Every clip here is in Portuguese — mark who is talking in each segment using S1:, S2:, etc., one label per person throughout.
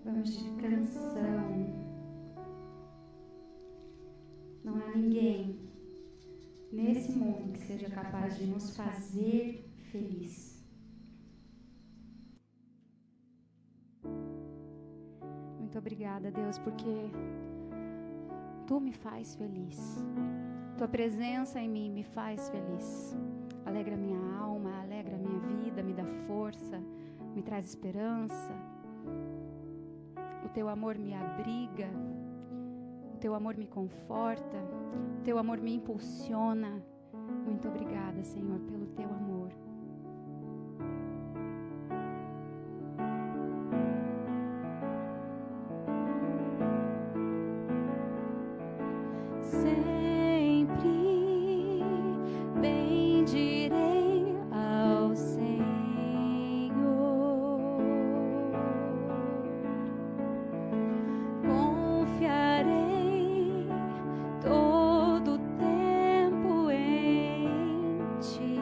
S1: Vamos de canção. Não há ninguém nesse mundo que seja capaz de nos fazer feliz. Muito obrigada, Deus, porque Tu me faz feliz. Tua presença em mim me faz feliz. Alegra minha alma, alegra minha vida, me dá força, me traz esperança. O Teu amor me abriga, o Teu amor me conforta, o Teu amor me impulsiona. Muito obrigada, Senhor, pelo Teu amor. Sempre bendirei ao Senhor, confiarei todo o tempo em Ti.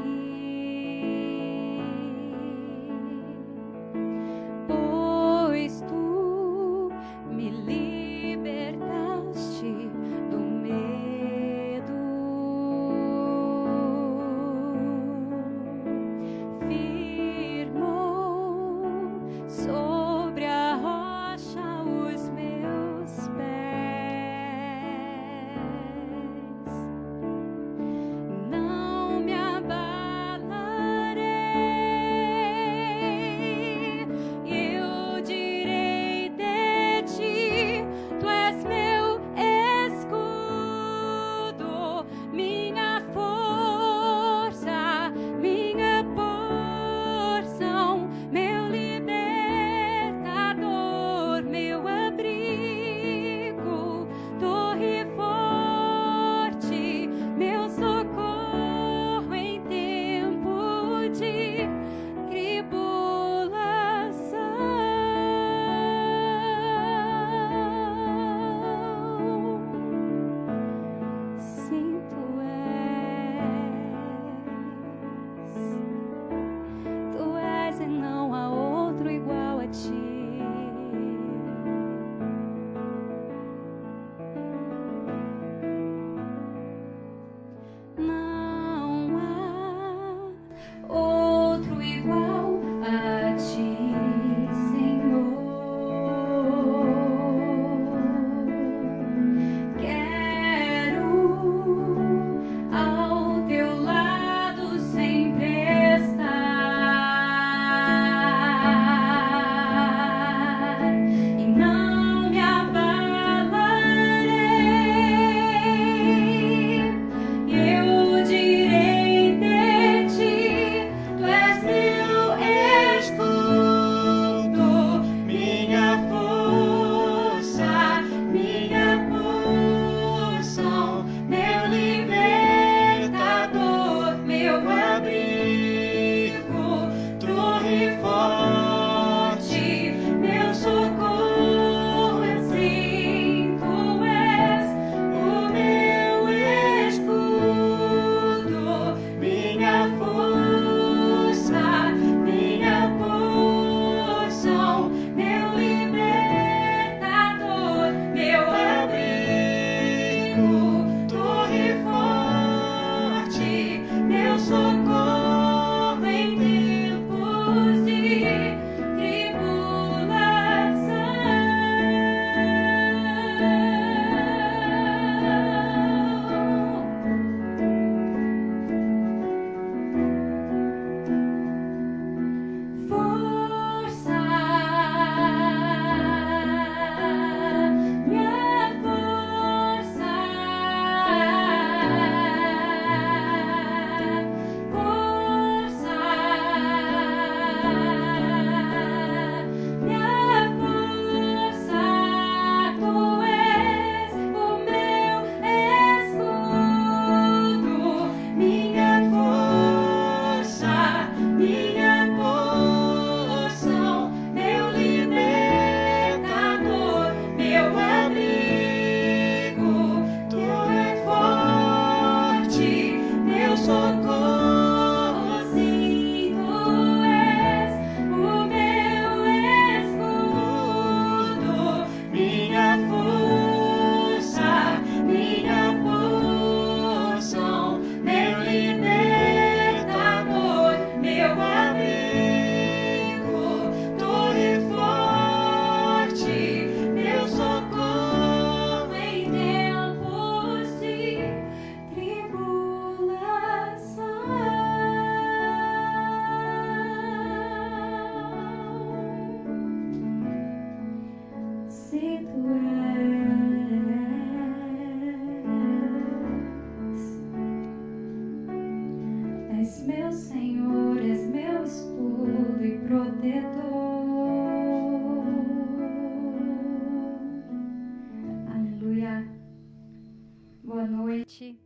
S1: noite.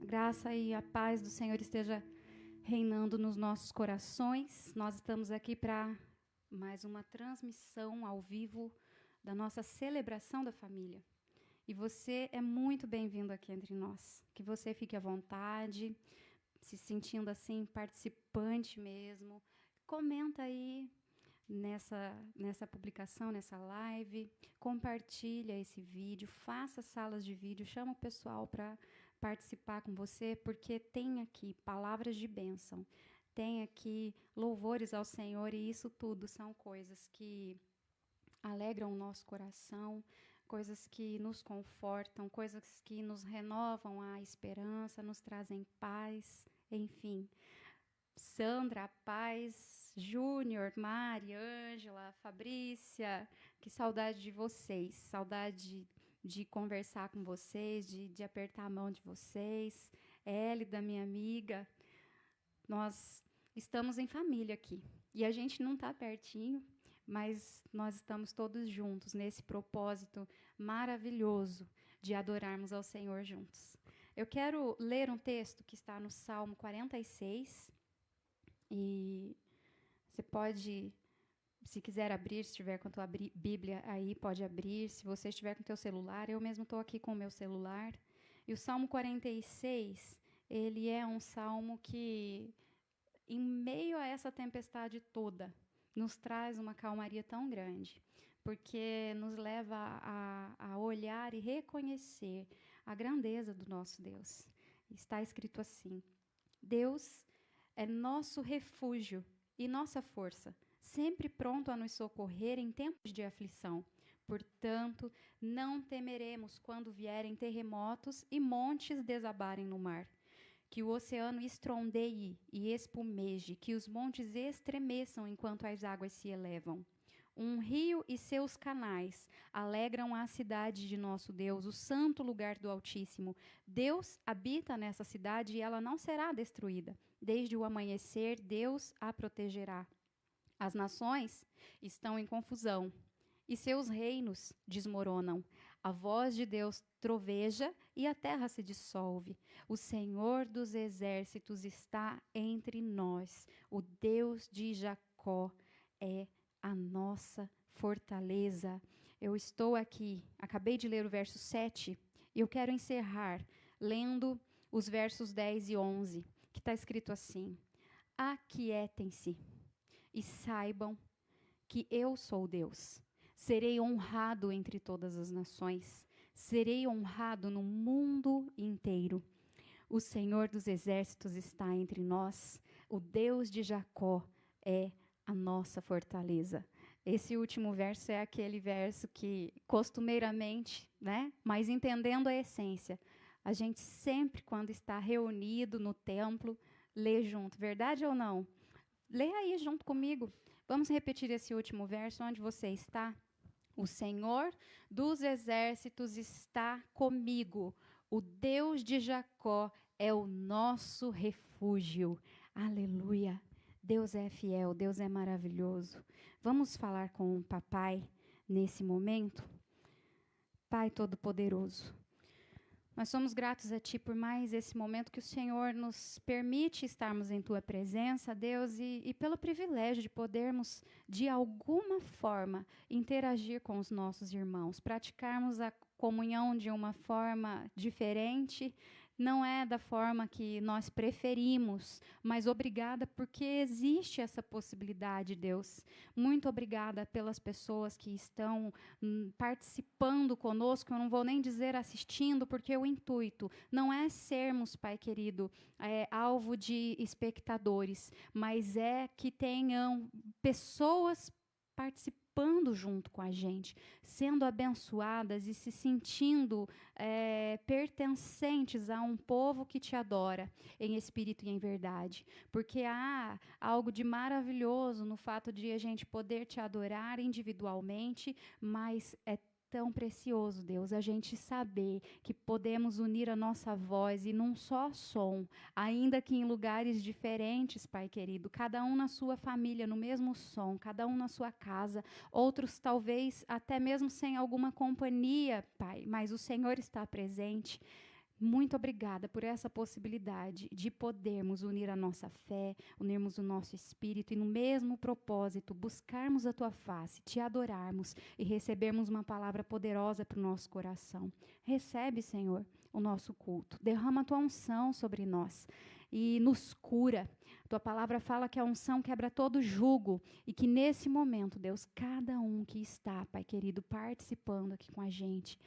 S1: A graça e a paz do Senhor esteja reinando nos nossos corações. Nós estamos aqui para mais uma transmissão ao vivo da nossa celebração da família. E você é muito bem-vindo aqui entre nós. Que você fique à vontade, se sentindo assim participante mesmo. Comenta aí nessa publicação, nessa live, compartilha esse vídeo, faça salas de vídeo, chama o pessoal para participar com você, porque tem aqui palavras de bênção, tem aqui louvores ao Senhor, e isso tudo são coisas que alegram o nosso coração, coisas que nos confortam, coisas que nos renovam a esperança, nos trazem paz, enfim. Sandra, Paz, Júnior, Mari, Ângela, Fabrícia, que saudade de vocês, saudade de conversar com vocês, de apertar a mão de vocês. Hélida, minha amiga, nós estamos em família aqui. E a gente não está pertinho, mas nós estamos todos juntos nesse propósito maravilhoso de adorarmos ao Senhor juntos. Eu quero ler um texto que está no Salmo 46, e você pode, se quiser abrir, se estiver com a tua Bíblia aí, pode abrir. Se você estiver com o teu celular, eu mesmo estou aqui com o meu celular. E o Salmo 46, ele é um salmo que, em meio a essa tempestade toda, nos traz uma calmaria tão grande, porque nos leva a olhar e reconhecer a grandeza do nosso Deus. Está escrito assim: Deus é nosso refúgio e nossa força, sempre pronto a nos socorrer em tempos de aflição. Portanto, não temeremos quando vierem terremotos e montes desabarem no mar. Que o oceano estrondeie e espumeje, que os montes estremeçam enquanto as águas se elevam. Um rio e seus canais alegram a cidade de nosso Deus, o santo lugar do Altíssimo. Deus habita nessa cidade e ela não será destruída. Desde o amanhecer, Deus a protegerá. As nações estão em confusão e seus reinos desmoronam. A voz de Deus troveja e a terra se dissolve. O Senhor dos exércitos está entre nós. O Deus de Jacó é a nossa fortaleza. Eu estou aqui, acabei de ler o verso 7, e eu quero encerrar lendo os versos 10 e 11, que está escrito assim: Aquietem-se e saibam que eu sou Deus. Serei honrado entre todas as nações, serei honrado no mundo inteiro. O Senhor dos exércitos está entre nós, o Deus de Jacó é a nossa fortaleza. Esse último verso é aquele verso que, costumeiramente, né, mas entendendo a essência, a gente sempre, quando está reunido no templo, lê junto. Verdade ou não? Lê aí junto comigo. Vamos repetir esse último verso, onde você está. O Senhor dos exércitos está comigo. O Deus de Jacó é o nosso refúgio. Aleluia. Deus é fiel, Deus é maravilhoso. Vamos falar com o papai nesse momento? Pai Todo-Poderoso, nós somos gratos a Ti por mais esse momento que o Senhor nos permite estarmos em Tua presença, Deus, e pelo privilégio de podermos, de alguma forma, interagir com os nossos irmãos, praticarmos a comunhão de uma forma diferente. Não é da forma que nós preferimos, mas obrigada porque existe essa possibilidade, Deus. Muito obrigada pelas pessoas que estão participando conosco. Eu não vou nem dizer assistindo, porque o intuito não é sermos, Pai querido, alvo de espectadores, mas é que tenham pessoas participando junto com a gente, sendo abençoadas e se sentindo pertencentes a um povo que te adora em espírito e em verdade, porque há algo de maravilhoso no fato de a gente poder te adorar individualmente, mas é tão precioso, Deus, a gente saber que podemos unir a nossa voz e num só som, ainda que em lugares diferentes, Pai querido, cada um na sua família, no mesmo som, cada um na sua casa, outros talvez até mesmo sem alguma companhia, Pai, mas o Senhor está presente. Muito obrigada por essa possibilidade de podermos unir a nossa fé, unirmos o nosso espírito e no mesmo propósito buscarmos a Tua face, Te adorarmos e recebermos uma palavra poderosa para o nosso coração. Recebe, Senhor, o nosso culto. Derrama a Tua unção sobre nós e nos cura. Tua palavra fala que a unção quebra todo jugo e que nesse momento, Deus, cada um que está, Pai querido, participando aqui com a gente,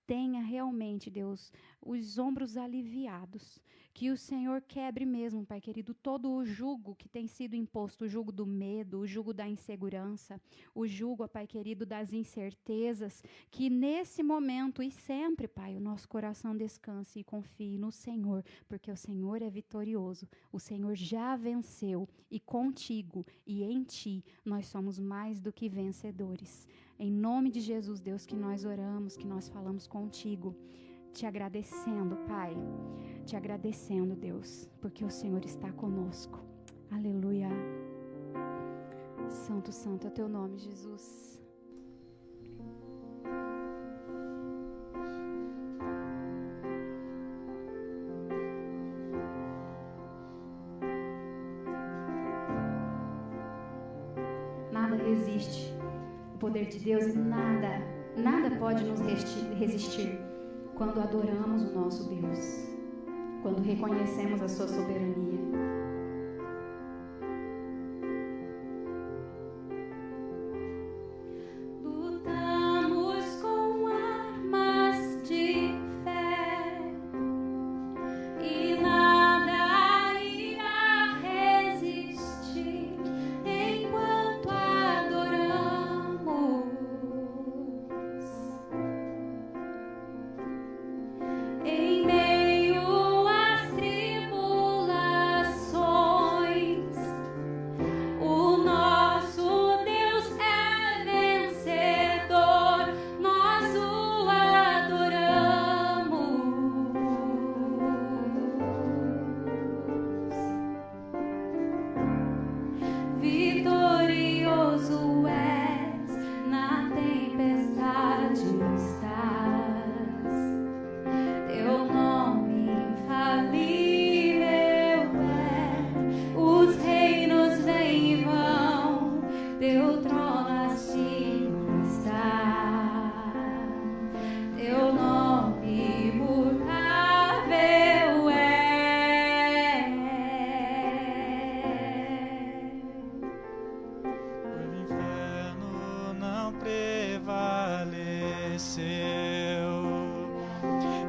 S1: tenha realmente, Deus, os ombros aliviados. Que o Senhor quebre mesmo, Pai querido, todo o jugo que tem sido imposto, o jugo do medo, o jugo da insegurança, o jugo, Pai querido, das incertezas. Que nesse momento e sempre, Pai, o nosso coração descanse e confie no Senhor, porque o Senhor é vitorioso. O Senhor já venceu e contigo e em Ti nós somos mais do que vencedores. Em nome de Jesus, Deus, que nós oramos, que nós falamos contigo, te agradecendo, Pai, te agradecendo, Deus, porque o Senhor está conosco. Aleluia. Santo, santo é o teu nome, Jesus. Nada resiste o poder de Deus e nada pode nos resistir quando adoramos o nosso Deus, quando reconhecemos a sua soberania.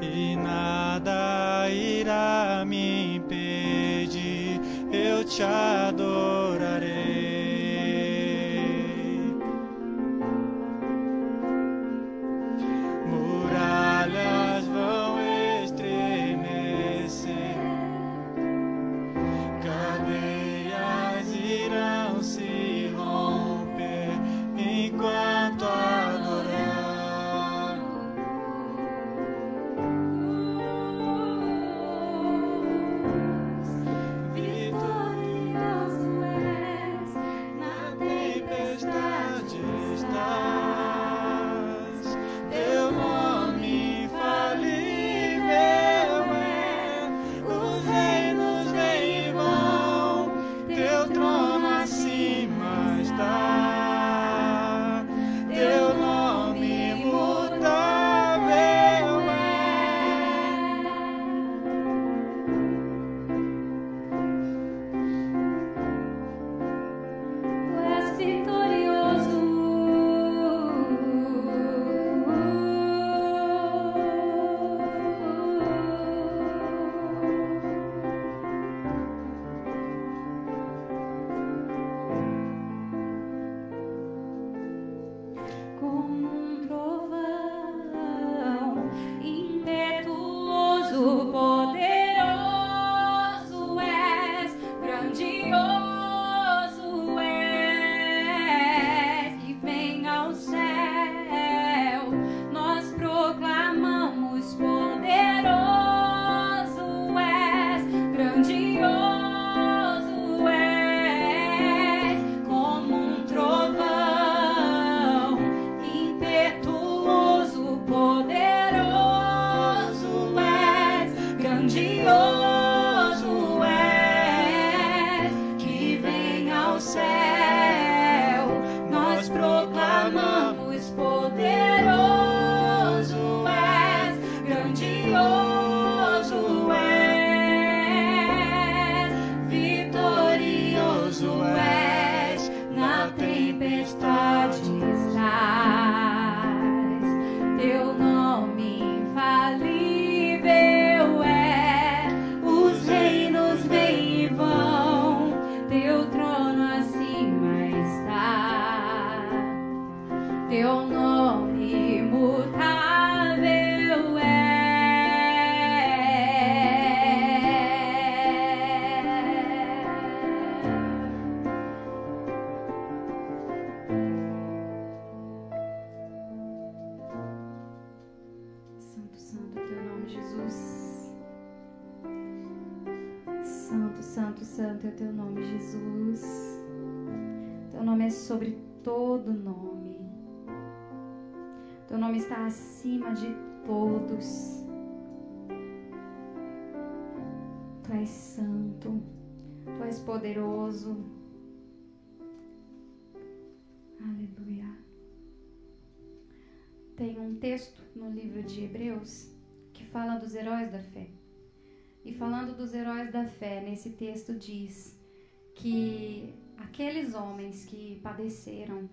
S2: E nada irá me impedir, eu te adorarei. Muralhas vão estremecer, cadeias irão se romper enquanto vitorioso
S1: poderoso és, grandioso és, vitorioso és, na tempestade estás. Teu nome infalível é, os reinos vêm e vão, teu trono acima está. Teu nome imutável Santo, santo é teu nome, Jesus. Santo, santo, santo é teu nome, Jesus. Teu nome é sobre todo nome. Teu nome está acima de todos. Tu és santo, tu és poderoso. Aleluia. Tem um texto no livro de Hebreus que fala dos heróis da fé. E falando dos heróis da fé, nesse texto diz que aqueles homens que padeceram,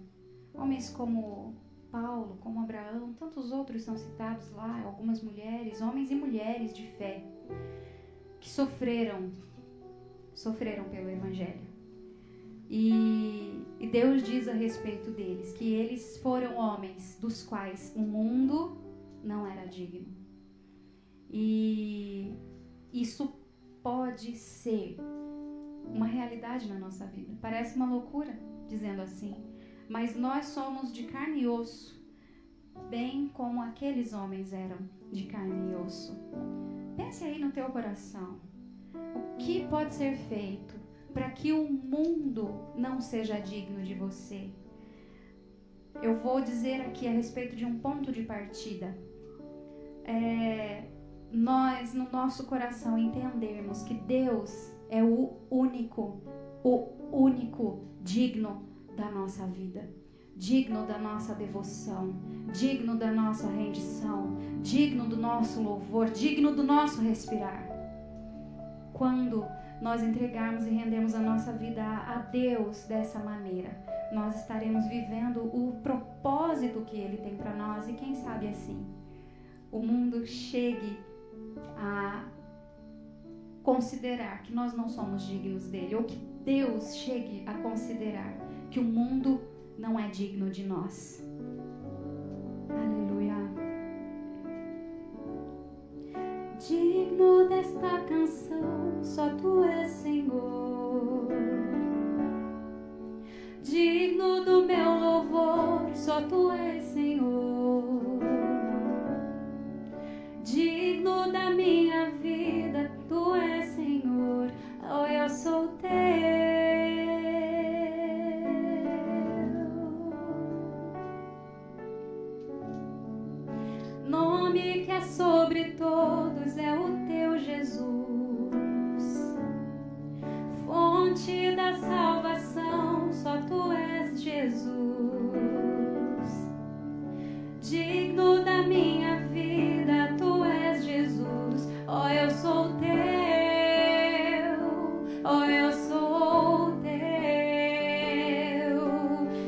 S1: homens como Paulo, como Abraão, tantos outros são citados lá, algumas mulheres, homens e mulheres de fé, que sofreram pelo Evangelho. E Deus diz a respeito deles que eles foram homens dos quais o mundo não era digno. E isso pode ser uma realidade na nossa vida. Parece uma loucura dizendo assim, mas nós somos de carne e osso, bem como aqueles homens eram de carne e osso. Pense aí no teu coração. O que pode ser feito para que o mundo não seja digno de você? Eu vou dizer aqui a respeito de um ponto de partida. Nós, no nosso coração, entendermos que Deus é o único digno da nossa vida, digno da nossa devoção, digno da nossa rendição, digno do nosso louvor, digno do nosso respirar. Quando nós entregarmos e rendermos a nossa vida a Deus dessa maneira, nós estaremos vivendo o propósito que Ele tem para nós, e quem sabe assim o mundo chegue a considerar que nós não somos dignos dele, ou que Deus chegue a considerar que o mundo não é digno de nós. Aleluia. Digno desta canção, só tu és, Senhor. Digno do meu louvor, só tu és, Senhor. Digno da minha vida, tu és, Senhor. Oh, eu sou teu. Nome que é sobre todos é o teu, Jesus. Fonte da salvação, só tu és, Jesus. Digno da minha vida, tu és, Jesus. Oh, eu sou teu. Oh, eu sou teu.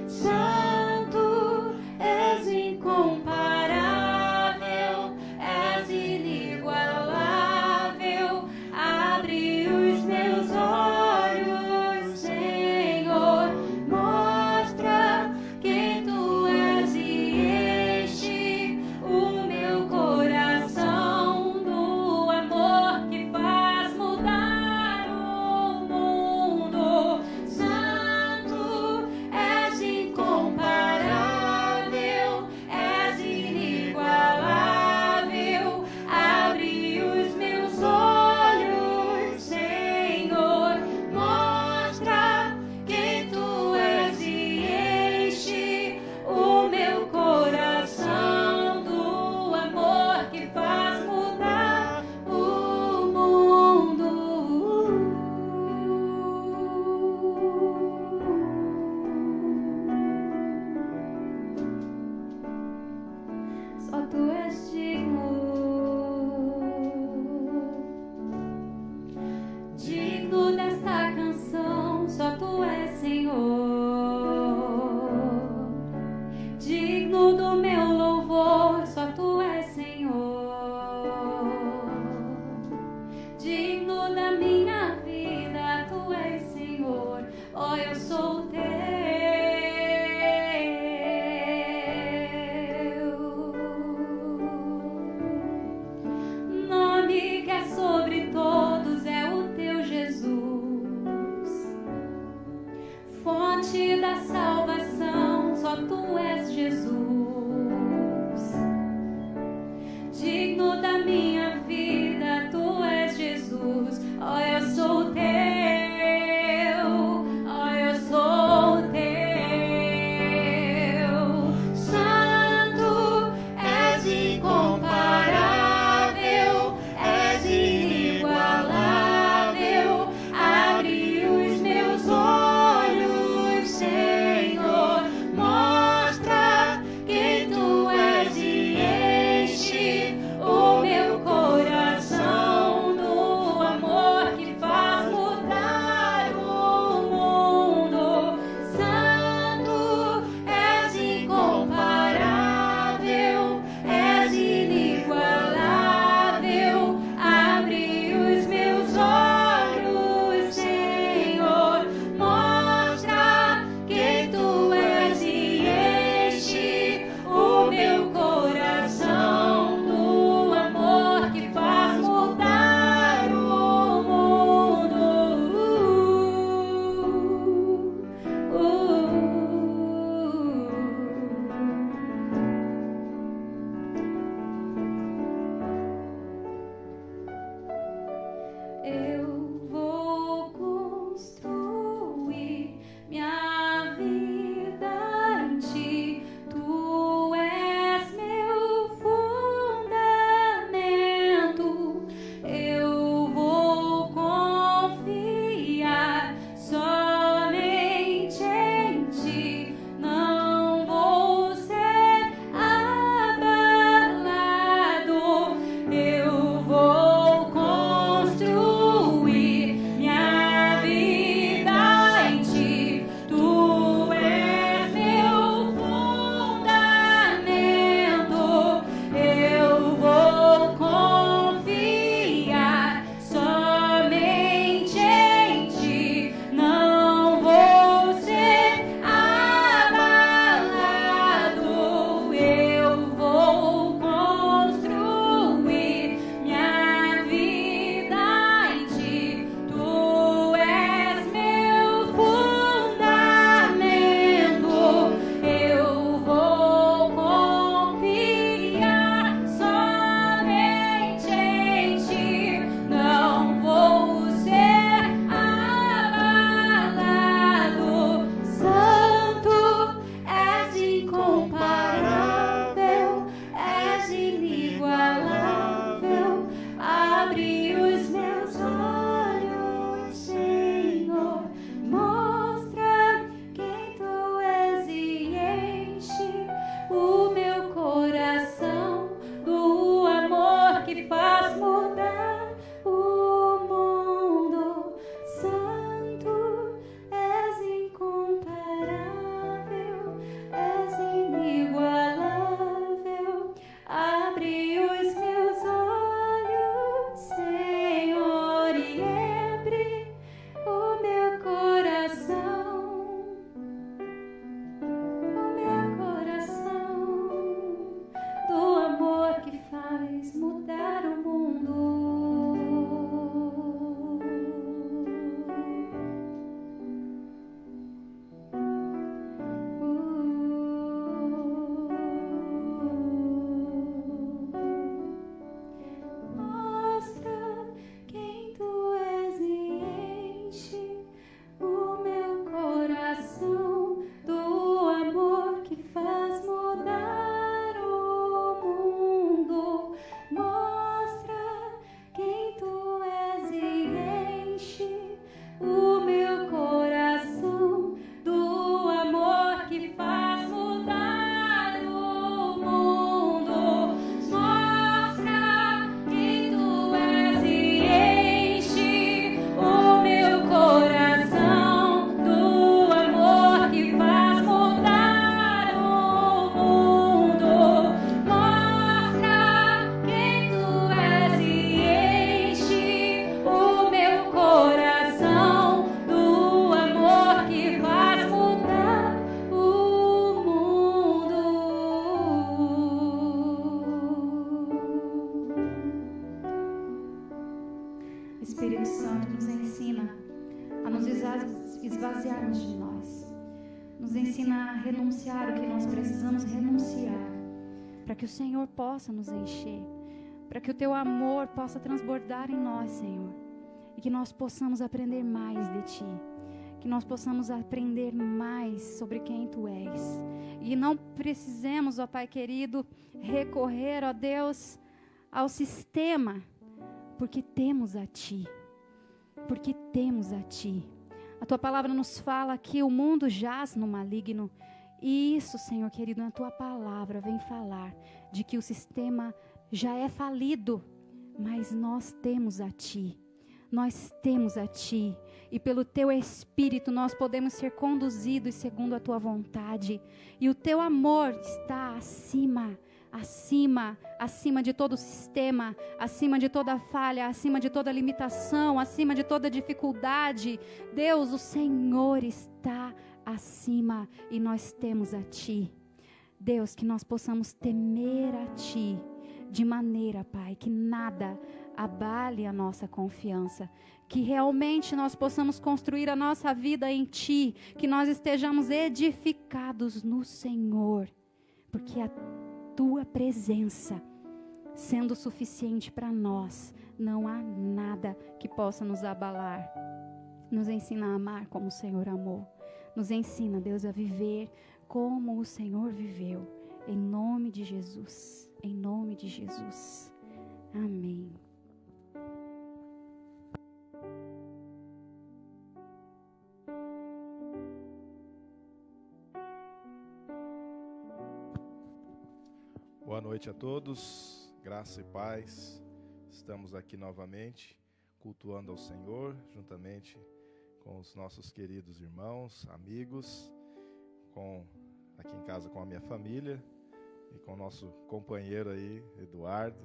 S1: Santo, és incomparável, és inigualável. Abre os meus olhos, Senhor. Mostra és Jesus, digno da minha vida, tu és Jesus. Oh, eu sou teu, oh, eu sou teu. Santo, és incomparável, és inigualável. Abre os meus olhos, Senhor, mostra quem tu és e enche o meu coração do amor que faz mudar o mundo. Santo, és incomparável, és inigualável. Abre os meus olhos, Senhor, mostra quem tu és e enche o meu coração do amor que faz mudar o mundo. Eu vou construir minha vida em ti. Tu és meu fundamento. Eu vou confiar somente em ti. Não vou ser abalado. Eu vou construir minha vida em ti. Tu és meu fundamento. Eu vou confiar somente em ti. Não vou ser abalado. Eu vou construir minha vida em ti. Tu és meu fundamento. Eu vou confiar somente em ti. Não vou ser abalado. Santo, és incomparável, és inigualável. Abre os meus olhos, Senhor, mostra quem tu és e enche o meu coração do amor que faz mudar o mundo. Santo, és incomparável, és inigualável. renunciar o que nós precisamos renunciar, para que o Senhor possa nos encher, para que o Teu amor possa transbordar em nós, Senhor, e que nós possamos aprender mais de Ti, que nós possamos aprender mais sobre quem Tu és, e não precisemos, ó Pai querido, recorrer, ó Deus, ao sistema, porque temos a Ti, porque temos a Ti. A Tua palavra nos fala que o mundo jaz no maligno, e isso, Senhor querido, na Tua palavra vem falar de que o sistema já é falido, mas nós temos a Ti. Nós temos a Ti, e pelo Teu Espírito nós podemos ser conduzidos segundo a Tua vontade, e o Teu amor está acima de todo sistema, acima de toda falha, acima de toda limitação, acima de toda dificuldade. Deus, o Senhor está acima, e nós temos a Ti. Deus, que nós possamos temer a Ti, de maneira, Pai, que nada abale a nossa confiança, que realmente nós possamos construir a nossa vida em Ti, que nós estejamos edificados no Senhor, porque a Tua presença sendo suficiente para nós, não há nada que possa nos abalar. Nos ensina a amar como o Senhor amou, nos ensina, Deus, a viver como o Senhor viveu, em nome de Jesus, em nome de Jesus, amém.
S3: Boa noite a todos, graça e paz. Estamos aqui novamente cultuando ao Senhor, juntamente com os nossos queridos irmãos, amigos, aqui em casa com a minha família e com o nosso companheiro aí, Eduardo,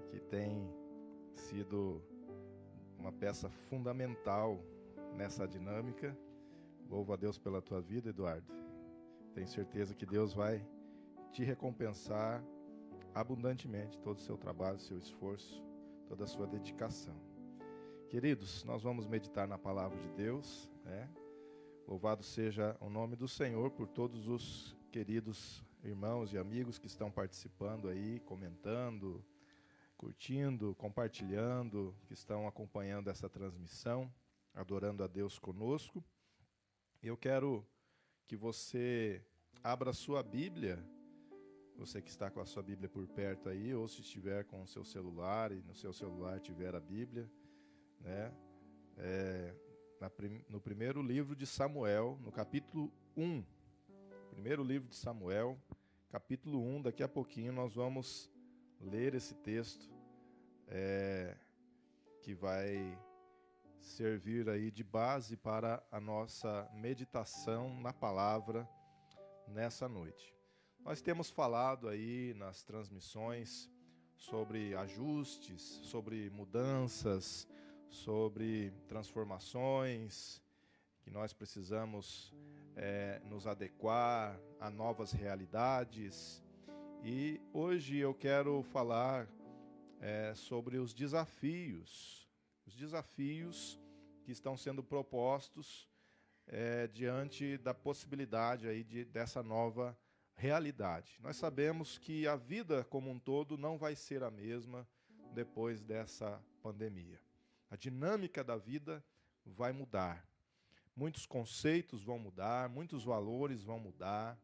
S3: que tem sido uma peça fundamental nessa dinâmica. Louvo a Deus pela tua vida, Eduardo. Tenho certeza que Deus vai te recompensar abundantemente todo o seu trabalho, seu esforço, toda a sua dedicação. Queridos, nós vamos meditar na palavra de Deus, né? Louvado seja o nome do Senhor por todos os queridos irmãos e amigos que estão participando aí, comentando, curtindo, compartilhando, que estão acompanhando essa transmissão, adorando a Deus conosco. Eu quero que você abra a sua Bíblia, você que está com a sua Bíblia por perto aí, ou se estiver com o seu celular e no seu celular tiver a Bíblia, né? No primeiro livro de Samuel, no capítulo 1. Primeiro livro de Samuel, capítulo 1. Daqui a pouquinho nós vamos ler esse texto que vai servir aí de base para a nossa meditação na palavra nessa noite. Nós temos falado aí nas transmissões sobre ajustes, sobre mudanças, sobre transformações, que nós precisamos nos adequar a novas realidades. E hoje eu quero falar sobre os desafios que estão sendo propostos diante da possibilidade aí dessa nova realidade. Nós sabemos que a vida como um todo não vai ser a mesma depois dessa pandemia. A dinâmica da vida vai mudar. Muitos conceitos vão mudar, muitos valores vão mudar.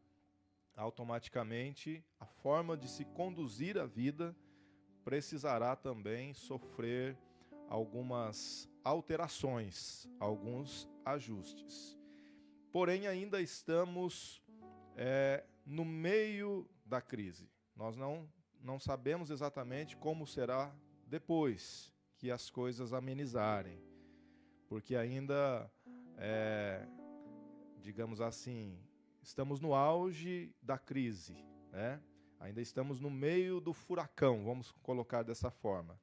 S3: Automaticamente, a forma de se conduzir a vida precisará também sofrer algumas alterações, alguns ajustes. Porém, ainda estamos no meio da crise. Nós não sabemos exatamente como será depois que as coisas amenizarem, porque ainda, digamos assim, estamos no auge da crise, né? Ainda estamos no meio do furacão, vamos colocar dessa forma.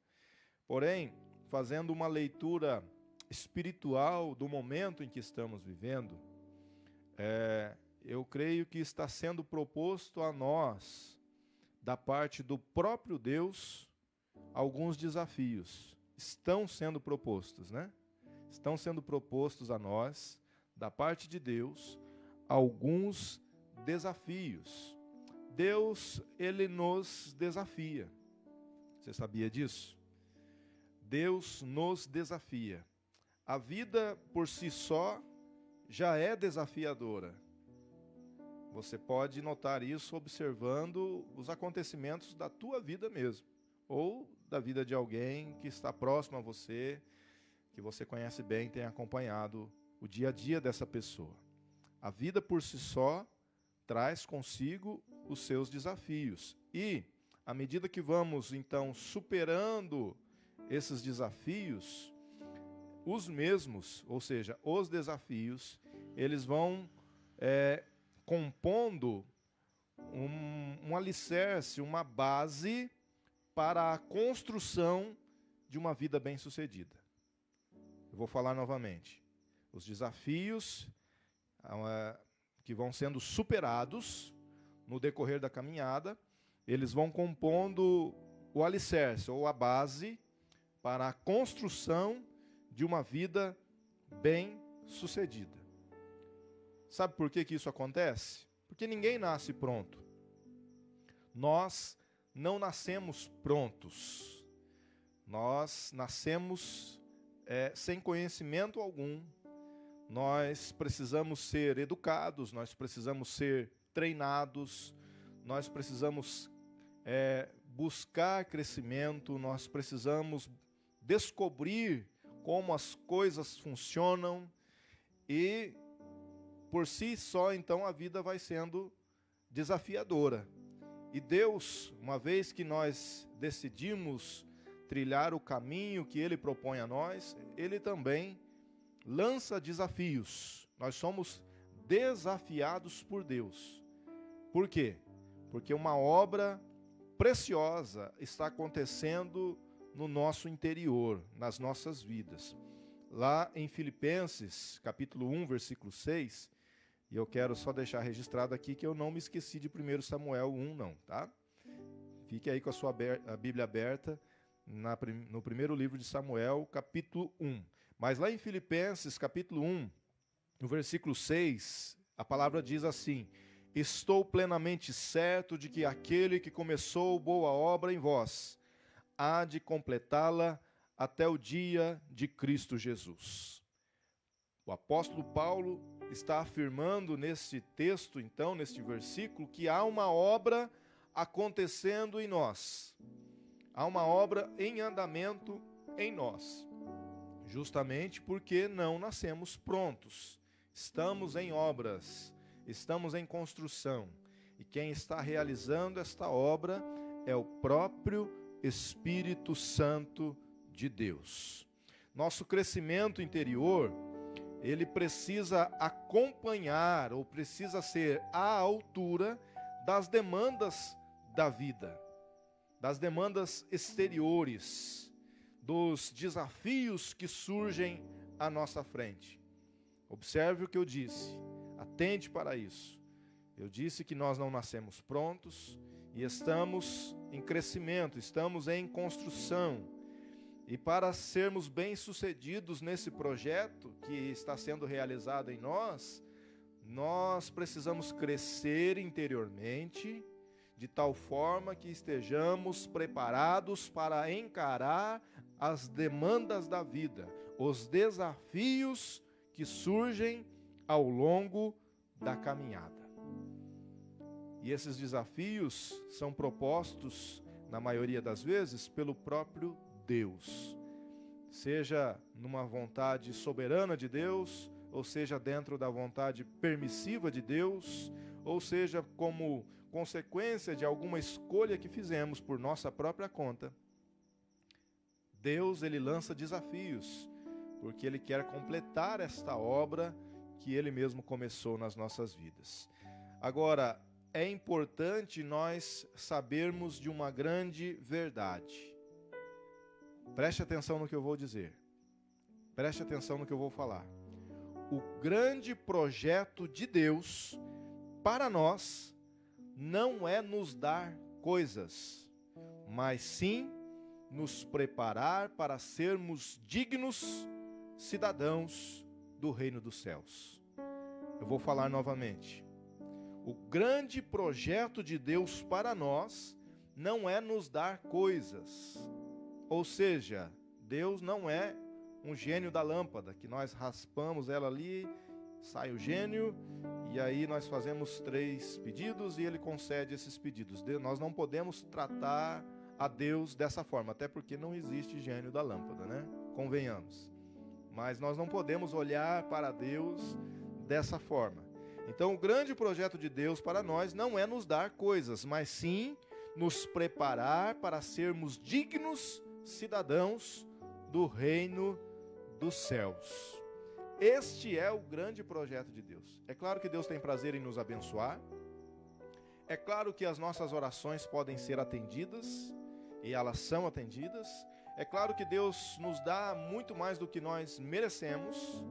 S3: Porém, fazendo uma leitura espiritual do momento em que estamos vivendo, eu creio que está sendo proposto a nós, da parte do próprio Deus, alguns desafios. Estão sendo propostos, né? Estão sendo propostos a nós, da parte de Deus, alguns desafios. Deus, Ele nos desafia. Você sabia disso? Deus nos desafia. A vida por si só já é desafiadora. Você pode notar isso observando os acontecimentos da tua vida mesmo, ou da vida de alguém que está próximo a você, que você conhece bem, tem acompanhado o dia a dia dessa pessoa. A vida por si só traz consigo os seus desafios. E, à medida que vamos, então, superando esses desafios, os mesmos, ou seja, os desafios, eles vão compondo um alicerce, uma base para a construção de uma vida bem-sucedida. Eu vou falar novamente. Os desafios que vão sendo superados no decorrer da caminhada, eles vão compondo o alicerce, ou a base, para a construção de uma vida bem-sucedida. Sabe por que isso acontece? Porque ninguém nasce pronto. Nós não nascemos prontos. Nós nascemos sem conhecimento algum. Nós precisamos ser educados, nós precisamos ser treinados, nós precisamos buscar crescimento, nós precisamos descobrir como as coisas funcionam e, por si só, então, a vida vai sendo desafiadora. E Deus, uma vez que nós decidimos trilhar o caminho que Ele propõe a nós, Ele também lança desafios. Nós somos desafiados por Deus. Por quê? Porque uma obra preciosa está acontecendo no nosso interior, nas nossas vidas. Lá em Filipenses, capítulo 1, versículo 6, e eu quero só deixar registrado aqui que eu não me esqueci de 1 Samuel 1, não, tá? Fique aí com a sua Bíblia aberta no primeiro livro de Samuel, capítulo 1. Mas lá em Filipenses, capítulo 1, no versículo 6, a palavra diz assim: estou plenamente certo de que aquele que começou boa obra em vós há de completá-la até o dia de Cristo Jesus. O apóstolo Paulo está afirmando nesse texto, então, neste versículo, que há uma obra acontecendo em nós. Há uma obra em andamento em nós. Justamente porque não nascemos prontos. Estamos em obras, estamos em construção. E quem está realizando esta obra é o próprio Espírito Santo de Deus. Nosso crescimento interior, ele precisa acompanhar, ou precisa ser à altura das demandas da vida, das demandas exteriores, dos desafios que surgem à nossa frente. Observe o que eu disse, atente para isso. Eu disse que nós não nascemos prontos e estamos em crescimento, estamos em construção. E para sermos bem-sucedidos nesse projeto que está sendo realizado em nós, nós precisamos crescer interiormente, de tal forma que estejamos preparados para encarar as demandas da vida, os desafios que surgem ao longo da caminhada. E esses desafios são propostos, na maioria das vezes, pelo próprio Deus. Seja numa vontade soberana de Deus, ou seja dentro da vontade permissiva de Deus, ou seja como consequência de alguma escolha que fizemos por nossa própria conta. Deus, ele lança desafios, porque ele quer completar esta obra que ele mesmo começou nas nossas vidas. Agora, é importante nós sabermos de uma grande verdade. Preste atenção no que eu vou dizer. Preste atenção no que eu vou falar. O grande projeto de Deus para nós não é nos dar coisas, mas sim nos preparar para sermos dignos cidadãos do reino dos céus. Eu vou falar novamente. O grande projeto de Deus para nós não é nos dar coisas. Ou seja, Deus não é um gênio da lâmpada, que nós raspamos ela ali, sai o gênio, e aí nós fazemos 3 pedidos e ele concede esses pedidos. Nós não podemos tratar a Deus dessa forma, até porque não existe gênio da lâmpada, né? Convenhamos. Mas nós não podemos olhar para Deus dessa forma. Então, o grande projeto de Deus para nós não é nos dar coisas, mas sim nos preparar para sermos dignos cidadãos do reino dos céus. Este é o grande projeto de Deus. É claro que Deus tem prazer em nos abençoar. É claro que as nossas orações podem ser atendidas, e elas são atendidas. É claro que Deus nos dá muito mais do que nós merecemos,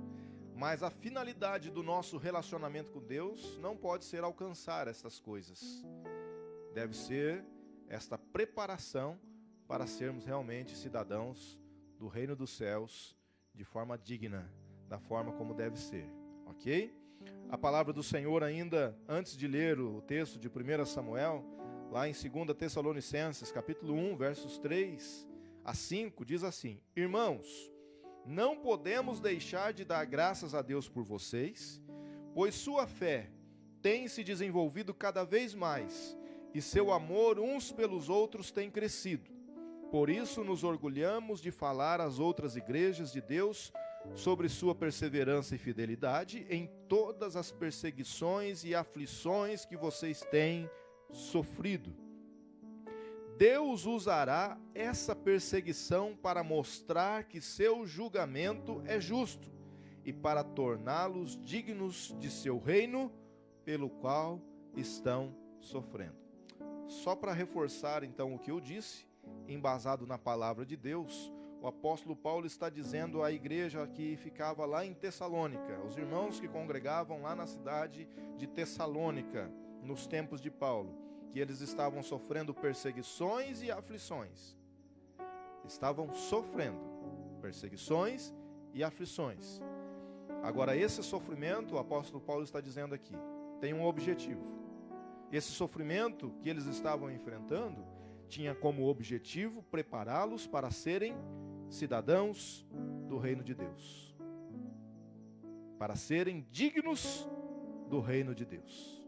S3: mas a finalidade do nosso relacionamento com Deus não pode ser alcançar estas coisas. Deve ser esta preparação para sermos realmente cidadãos do reino dos céus de forma digna, da forma como deve ser, ok? A palavra do Senhor ainda, antes de ler o texto de 1 Samuel, lá em 2 Tessalonicenses, capítulo 1, versos 3 a 5, diz assim: Irmãos, não podemos deixar de dar graças a Deus por vocês, pois sua fé tem se desenvolvido cada vez mais, e seu amor uns pelos outros tem crescido. Por isso nos orgulhamos de falar às outras igrejas de Deus sobre sua perseverança e fidelidade em todas as perseguições e aflições que vocês têm sofrido. Deus usará essa perseguição para mostrar que seu julgamento é justo e para torná-los dignos de seu reino, pelo qual estão sofrendo. Só para reforçar então o que eu disse, embasado na palavra de Deus, o apóstolo Paulo está dizendo à igreja que ficava lá em Tessalônica, os irmãos que congregavam lá na cidade de Tessalônica, nos tempos de Paulo, que eles estavam sofrendo perseguições e aflições. Estavam sofrendo perseguições e aflições. Agora, esse sofrimento, o apóstolo Paulo está dizendo aqui, tem um objetivo. Esse sofrimento que eles estavam enfrentando tinha como objetivo prepará-los para serem cidadãos do reino de Deus, para serem dignos do reino de Deus,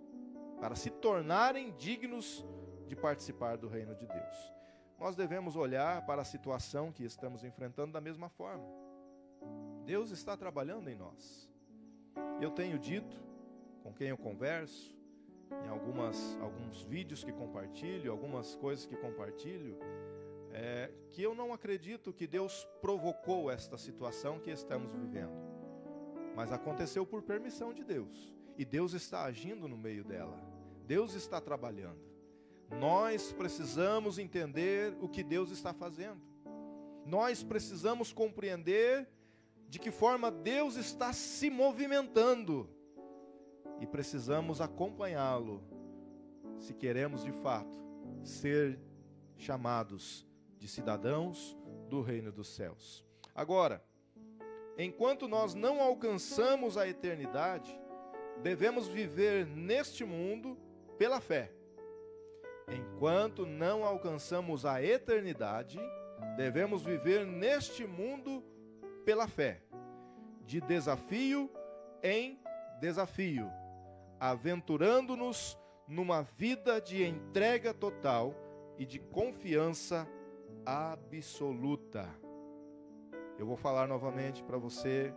S3: para se tornarem dignos de participar do reino de Deus. Nós devemos olhar para a situação que estamos enfrentando da mesma forma. Deus está trabalhando em nós. Eu tenho dito, com quem eu converso, em alguns vídeos que compartilho, algumas coisas que compartilho, que eu não acredito que Deus provocou esta situação que estamos vivendo, mas aconteceu por permissão de Deus, e Deus está agindo no meio dela, Deus está trabalhando. Nós precisamos entender o que Deus está fazendo, nós precisamos compreender de que forma Deus está se movimentando, e precisamos acompanhá-lo, se queremos de fato ser chamados de cidadãos do reino dos céus. Agora, enquanto nós não alcançamos a eternidade, devemos viver neste mundo pela fé. Enquanto não alcançamos a eternidade, devemos viver neste mundo pela fé, de desafio em desafio, aventurando-nos numa vida de entrega total e de confiança absoluta. Eu vou falar novamente para você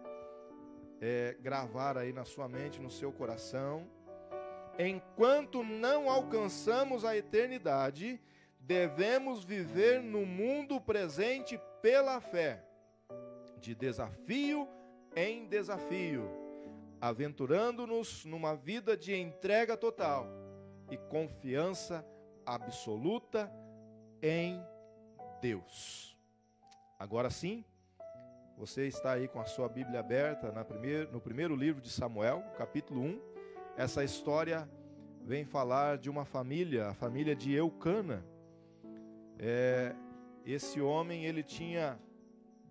S3: gravar aí na sua mente, no seu coração. Enquanto não alcançamos a eternidade, devemos viver no mundo presente pela fé, de desafio em desafio, aventurando-nos numa vida de entrega total e confiança absoluta em Deus. Agora sim, você está aí com a sua Bíblia aberta no primeiro livro de Samuel, capítulo 1. Essa história vem falar de uma família, a família de Eucana. Esse homem, ele tinha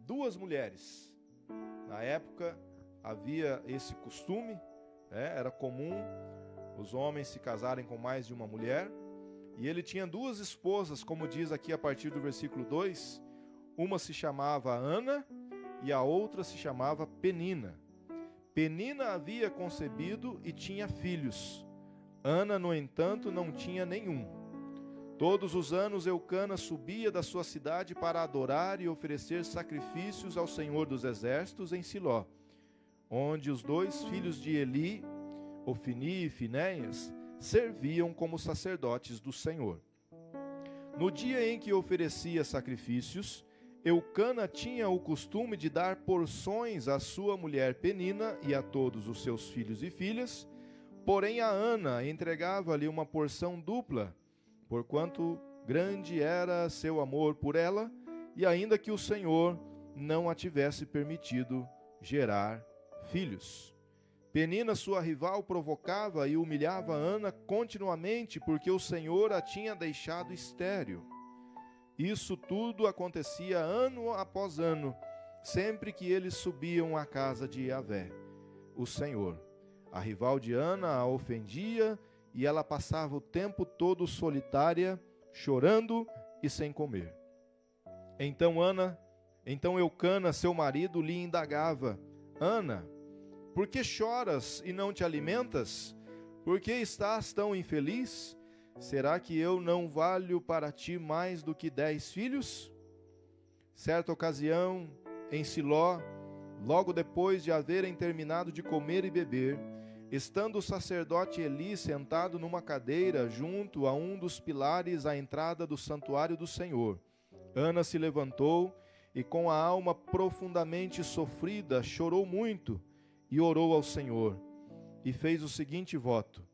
S3: 2 mulheres. Na época havia esse costume, era comum os homens se casarem com mais de uma mulher. E ele tinha 2 esposas, como diz aqui a partir do versículo 2. Uma se chamava Ana e a outra se chamava Penina. Penina havia concebido e tinha filhos. Ana, no entanto, não tinha nenhum. Todos os anos Eucana subia da sua cidade para adorar e oferecer sacrifícios ao Senhor dos Exércitos em Siló, onde os 2 filhos de Eli, Ofni e Finéias, serviam como sacerdotes do Senhor. No dia em que oferecia sacrifícios, Eucana tinha o costume de dar porções à sua mulher Penina e a todos os seus filhos e filhas, porém a Ana entregava-lhe uma porção dupla, porquanto grande era seu amor por ela, e ainda que o Senhor não a tivesse permitido gerar filhos. Penina, sua rival, provocava e humilhava Ana continuamente, porque o Senhor a tinha deixado estéril. Isso tudo acontecia ano após ano, sempre que eles subiam à casa de Yahvé, o Senhor. A rival de Ana a ofendia, e ela passava o tempo todo solitária, chorando e sem comer. Então Eucana, seu marido, lhe indagava: Ana, por que choras e não te alimentas? Por que estás tão infeliz? Será que eu não valho para ti mais do que 10 filhos? Certa ocasião, em Siló, logo depois de haverem terminado de comer e beber, estando o sacerdote Eli sentado numa cadeira junto a um dos pilares à entrada do santuário do Senhor, Ana se levantou e, com a alma profundamente sofrida, chorou muito e orou ao Senhor, e fez o seguinte voto: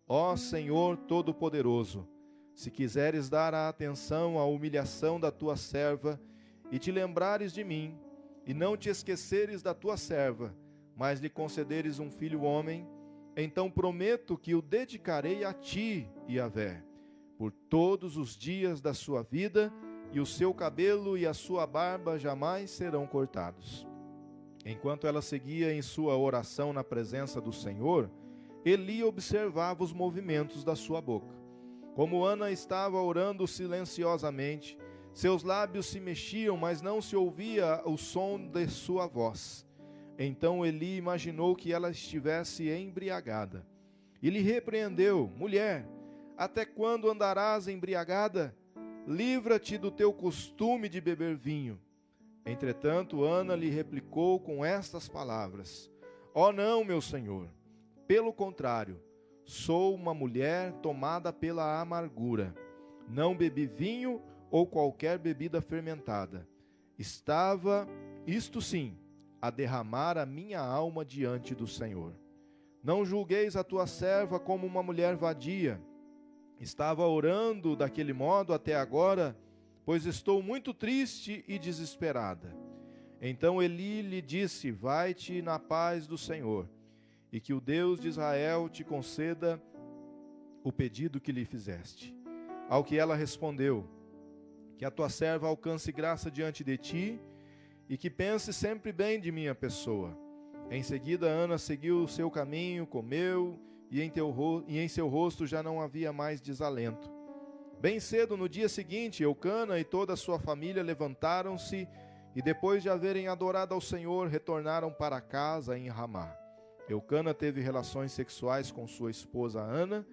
S3: Ó Senhor Todo-Poderoso, se quiseres dar a atenção à humilhação da tua serva, e te lembrares de mim, e não te esqueceres da tua serva, mas lhe concederes um filho homem, então prometo que o dedicarei a ti, Yahvé, por todos os dias da sua vida, e o seu cabelo e a sua barba jamais serão cortados. Enquanto ela seguia em sua oração na presença do Senhor, Eli observava os movimentos da sua boca. Como Ana estava orando silenciosamente, seus lábios se mexiam, mas não se ouvia o som de sua voz. Então Eli imaginou que ela estivesse embriagada. E lhe repreendeu: Mulher, até quando andarás embriagada? Livra-te do teu costume de beber vinho. Entretanto, Ana lhe replicou com estas palavras: Ó não, meu senhor. Pelo contrário, sou uma mulher tomada pela amargura. Não bebi vinho ou qualquer bebida fermentada. Estava, isto sim, a derramar a minha alma diante do Senhor. Não julgueis a tua serva como uma mulher vadia. Estava orando daquele modo até agora, pois estou muito triste e desesperada. Então Eli lhe disse: Vai-te na paz do Senhor, e que o Deus de Israel te conceda o pedido que lhe fizeste. Ao que ela respondeu: Que a tua serva alcance graça diante de ti, e que pense sempre bem de minha pessoa. Em seguida Ana seguiu o seu caminho, comeu, e em seu rosto já não havia mais desalento. Bem cedo no dia seguinte, Eucana e toda a sua família levantaram-se, e depois de haverem adorado ao Senhor, retornaram para casa em Ramá. Eucana teve relações sexuais com sua esposa Ana,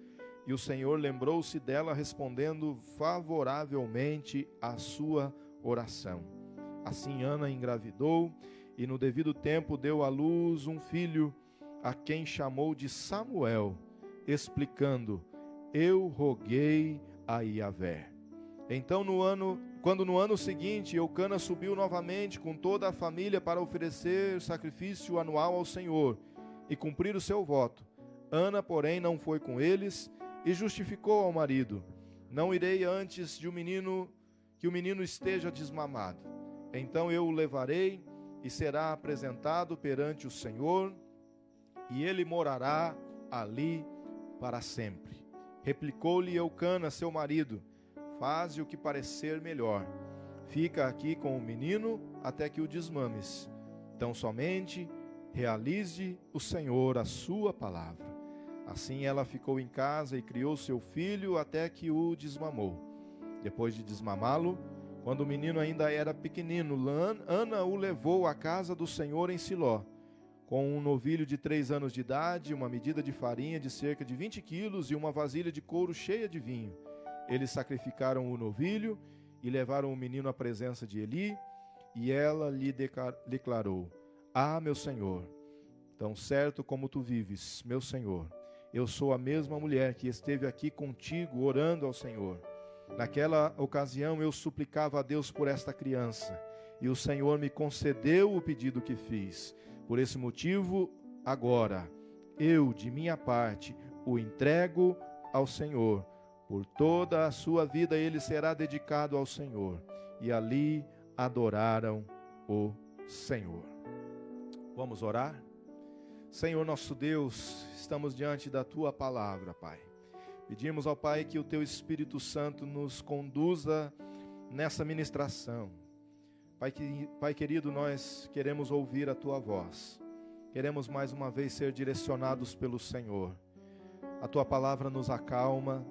S3: e o Senhor lembrou-se dela, respondendo favoravelmente à sua oração. Assim Ana engravidou, e no devido tempo deu à luz um filho, a quem chamou de Samuel, explicando: Eu roguei a Yahvé. Então, quando no ano seguinte Eucana subiu novamente com toda a família para oferecer sacrifício anual ao Senhor e cumprir o seu voto, Ana, porém, não foi com eles e justificou ao marido: Não irei antes que o menino esteja desmamado. Então eu o levarei e será apresentado perante o Senhor, e ele morará ali para sempre. Replicou-lhe Eucana, seu marido: Faze o que parecer melhor. Fica aqui com o menino até que o desmames. Tão somente realize o Senhor a sua palavra. Assim ela ficou em casa e criou seu filho até que o desmamou. Depois de desmamá-lo, quando o menino ainda era pequenino, Ana o levou à casa do Senhor em Siló, com um novilho de 3 anos de idade, uma medida de farinha de cerca de 20 quilos e uma vasilha de couro cheia de vinho. Eles sacrificaram o novilho e levaram o menino à presença de Eli, e ela lhe declarou: Ah, meu Senhor, tão certo como tu vives, meu Senhor, eu sou a mesma mulher que esteve aqui contigo orando ao Senhor. Naquela ocasião eu suplicava a Deus por esta criança, e o Senhor me concedeu o pedido que fiz. Por esse motivo, agora, eu, de minha parte, o entrego ao Senhor. Por toda a sua vida ele será dedicado ao Senhor. E ali adoraram o Senhor. Vamos orar? Senhor nosso Deus, estamos diante da Tua palavra, Pai. Pedimos ao Pai que o Teu Espírito Santo nos conduza nessa ministração. Pai querido, nós queremos ouvir a Tua voz. Queremos mais uma vez ser direcionados pelo Senhor. A Tua palavra nos acalma.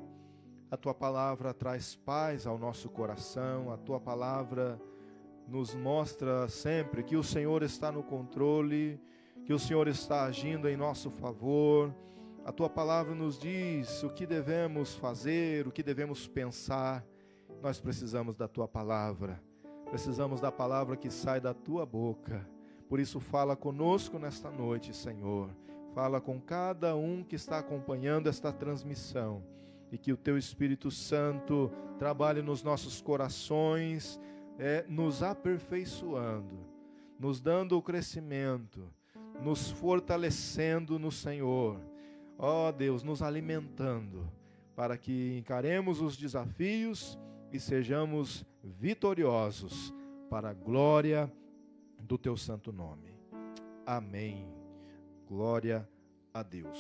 S3: A Tua palavra traz paz ao nosso coração. A Tua palavra nos mostra sempre que o Senhor está no controle, que o Senhor está agindo em nosso favor. A Tua palavra nos diz o que devemos fazer, o que devemos pensar. Nós precisamos da Tua palavra. Precisamos da palavra que sai da Tua boca. Por isso fala conosco nesta noite, Senhor. Fala com cada um que está acompanhando esta transmissão. E que o Teu Espírito Santo trabalhe nos nossos corações, nos aperfeiçoando, nos dando o crescimento, nos fortalecendo no Senhor. Ó Deus, nos alimentando, para que encaremos os desafios e sejamos vitoriosos para a glória do Teu santo nome. Amém. Glória a Deus.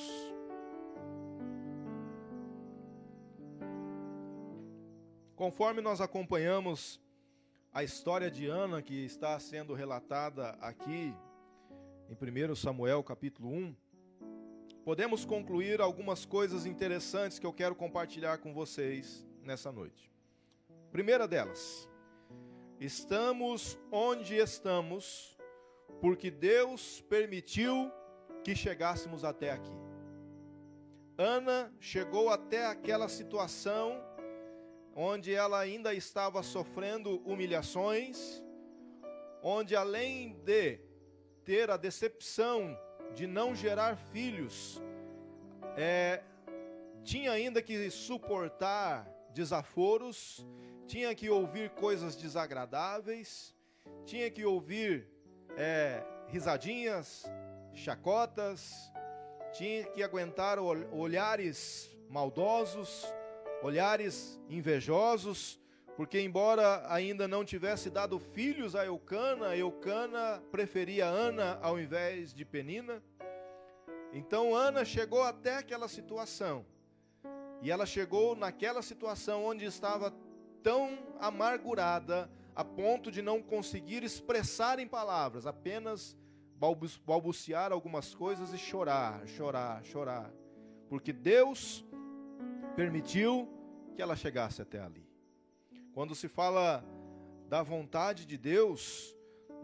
S3: Conforme nós acompanhamos a história de Ana, que está sendo relatada aqui em 1 Samuel capítulo 1, podemos concluir algumas coisas interessantes que eu quero compartilhar com vocês nessa noite. Primeira delas, estamos onde estamos porque Deus permitiu que chegássemos até aqui. Ana chegou até aquela situação onde ela ainda estava sofrendo humilhações, onde além de ter a decepção de não gerar filhos, tinha ainda que suportar desaforos, tinha que ouvir coisas desagradáveis, tinha que ouvir risadinhas, chacotas, tinha que aguentar olhares maldosos, olhares invejosos, porque embora ainda não tivesse dado filhos a Eucana preferia Ana ao invés de Penina. Então Ana chegou até aquela situação, e ela chegou naquela situação onde estava tão amargurada, a ponto de não conseguir expressar em palavras, apenas balbuciar algumas coisas e chorar, porque Deus permitiu que ela chegasse até ali. Quando se fala da vontade de Deus,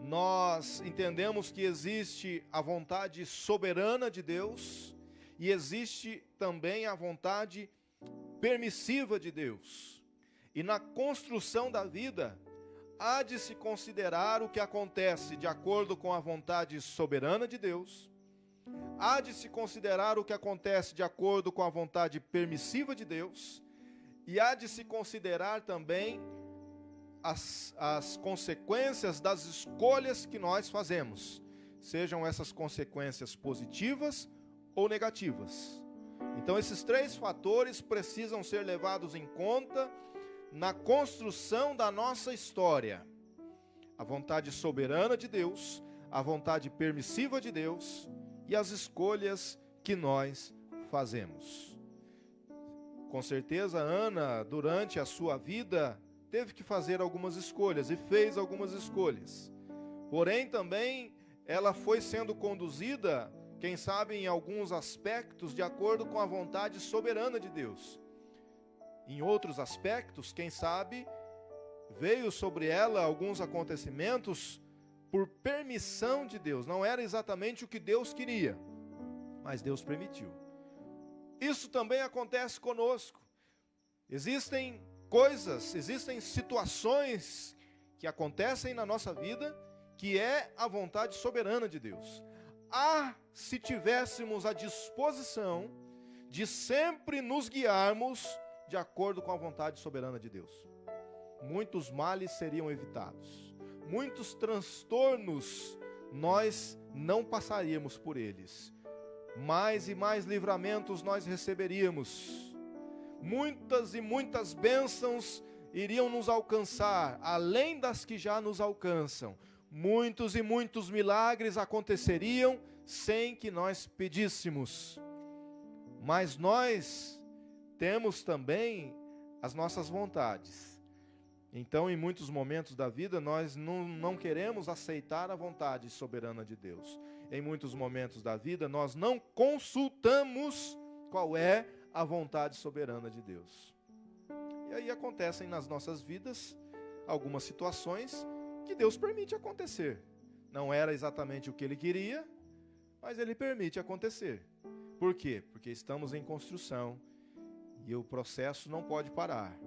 S3: nós entendemos que existe a vontade soberana de Deus e existe também a vontade permissiva de Deus. E na construção da vida, há de se considerar o que acontece de acordo com a vontade soberana de Deus, há de se considerar o que acontece de acordo com a vontade permissiva de Deus, e há de se considerar também as consequências das escolhas que nós fazemos, sejam essas consequências positivas ou negativas. Então esses 3 fatores precisam ser levados em conta na construção da nossa história: a vontade soberana de Deus, a vontade permissiva de Deus e as escolhas que nós fazemos. Com certeza, Ana, durante a sua vida, teve que fazer algumas escolhas e fez algumas escolhas. Porém, também, ela foi sendo conduzida quem sabe em alguns aspectos de acordo com a vontade soberana de Deus. Em outros aspectos, quem sabe, veio sobre ela alguns acontecimentos por permissão de Deus. Não era exatamente o que Deus queria, mas Deus permitiu. Isso também acontece conosco. Existem coisas, existem situações que acontecem na nossa vida que é a vontade soberana de Deus. Se tivéssemos a disposição de sempre nos guiarmos de acordo com a vontade soberana de Deus, muitos males seriam evitados, muitos transtornos nós não passaríamos por eles, mais e mais livramentos nós receberíamos, muitas e muitas bênçãos iriam nos alcançar, além das que já nos alcançam. Muitos e muitos milagres aconteceriam sem que nós pedíssemos. Mas nós temos também as nossas vontades. Então, em muitos momentos da vida, nós não queremos aceitar a vontade soberana de Deus. Em muitos momentos da vida, nós não consultamos qual é a vontade soberana de Deus. E aí acontecem nas nossas vidas algumas situações que Deus permite acontecer. Não era exatamente o que Ele queria, mas Ele permite acontecer. Por quê? Porque estamos em construção e o processo não pode parar.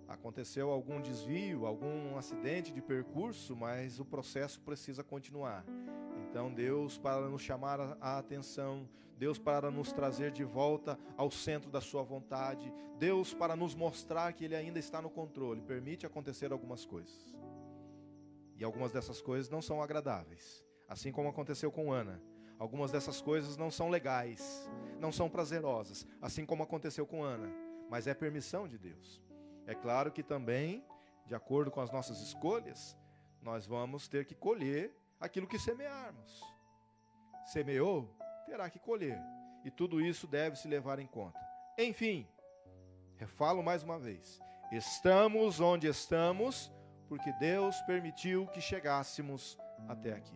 S3: Aconteceu algum desvio, algum acidente de percurso, mas o processo precisa continuar. Então Deus, para nos chamar a atenção, Deus para nos trazer de volta ao centro da sua vontade, Deus para nos mostrar que Ele ainda está no controle, permite acontecer algumas coisas. E algumas dessas coisas não são agradáveis, assim como aconteceu com Ana. Algumas dessas coisas não são legais, não são prazerosas, assim como aconteceu com Ana, mas é permissão de Deus. É claro que também, de acordo com as nossas escolhas, nós vamos ter que colher aquilo que semearmos. Semeou, terá que colher. E tudo isso deve se levar em conta. Enfim, refalo mais uma vez. Estamos onde estamos, porque Deus permitiu que chegássemos até aqui.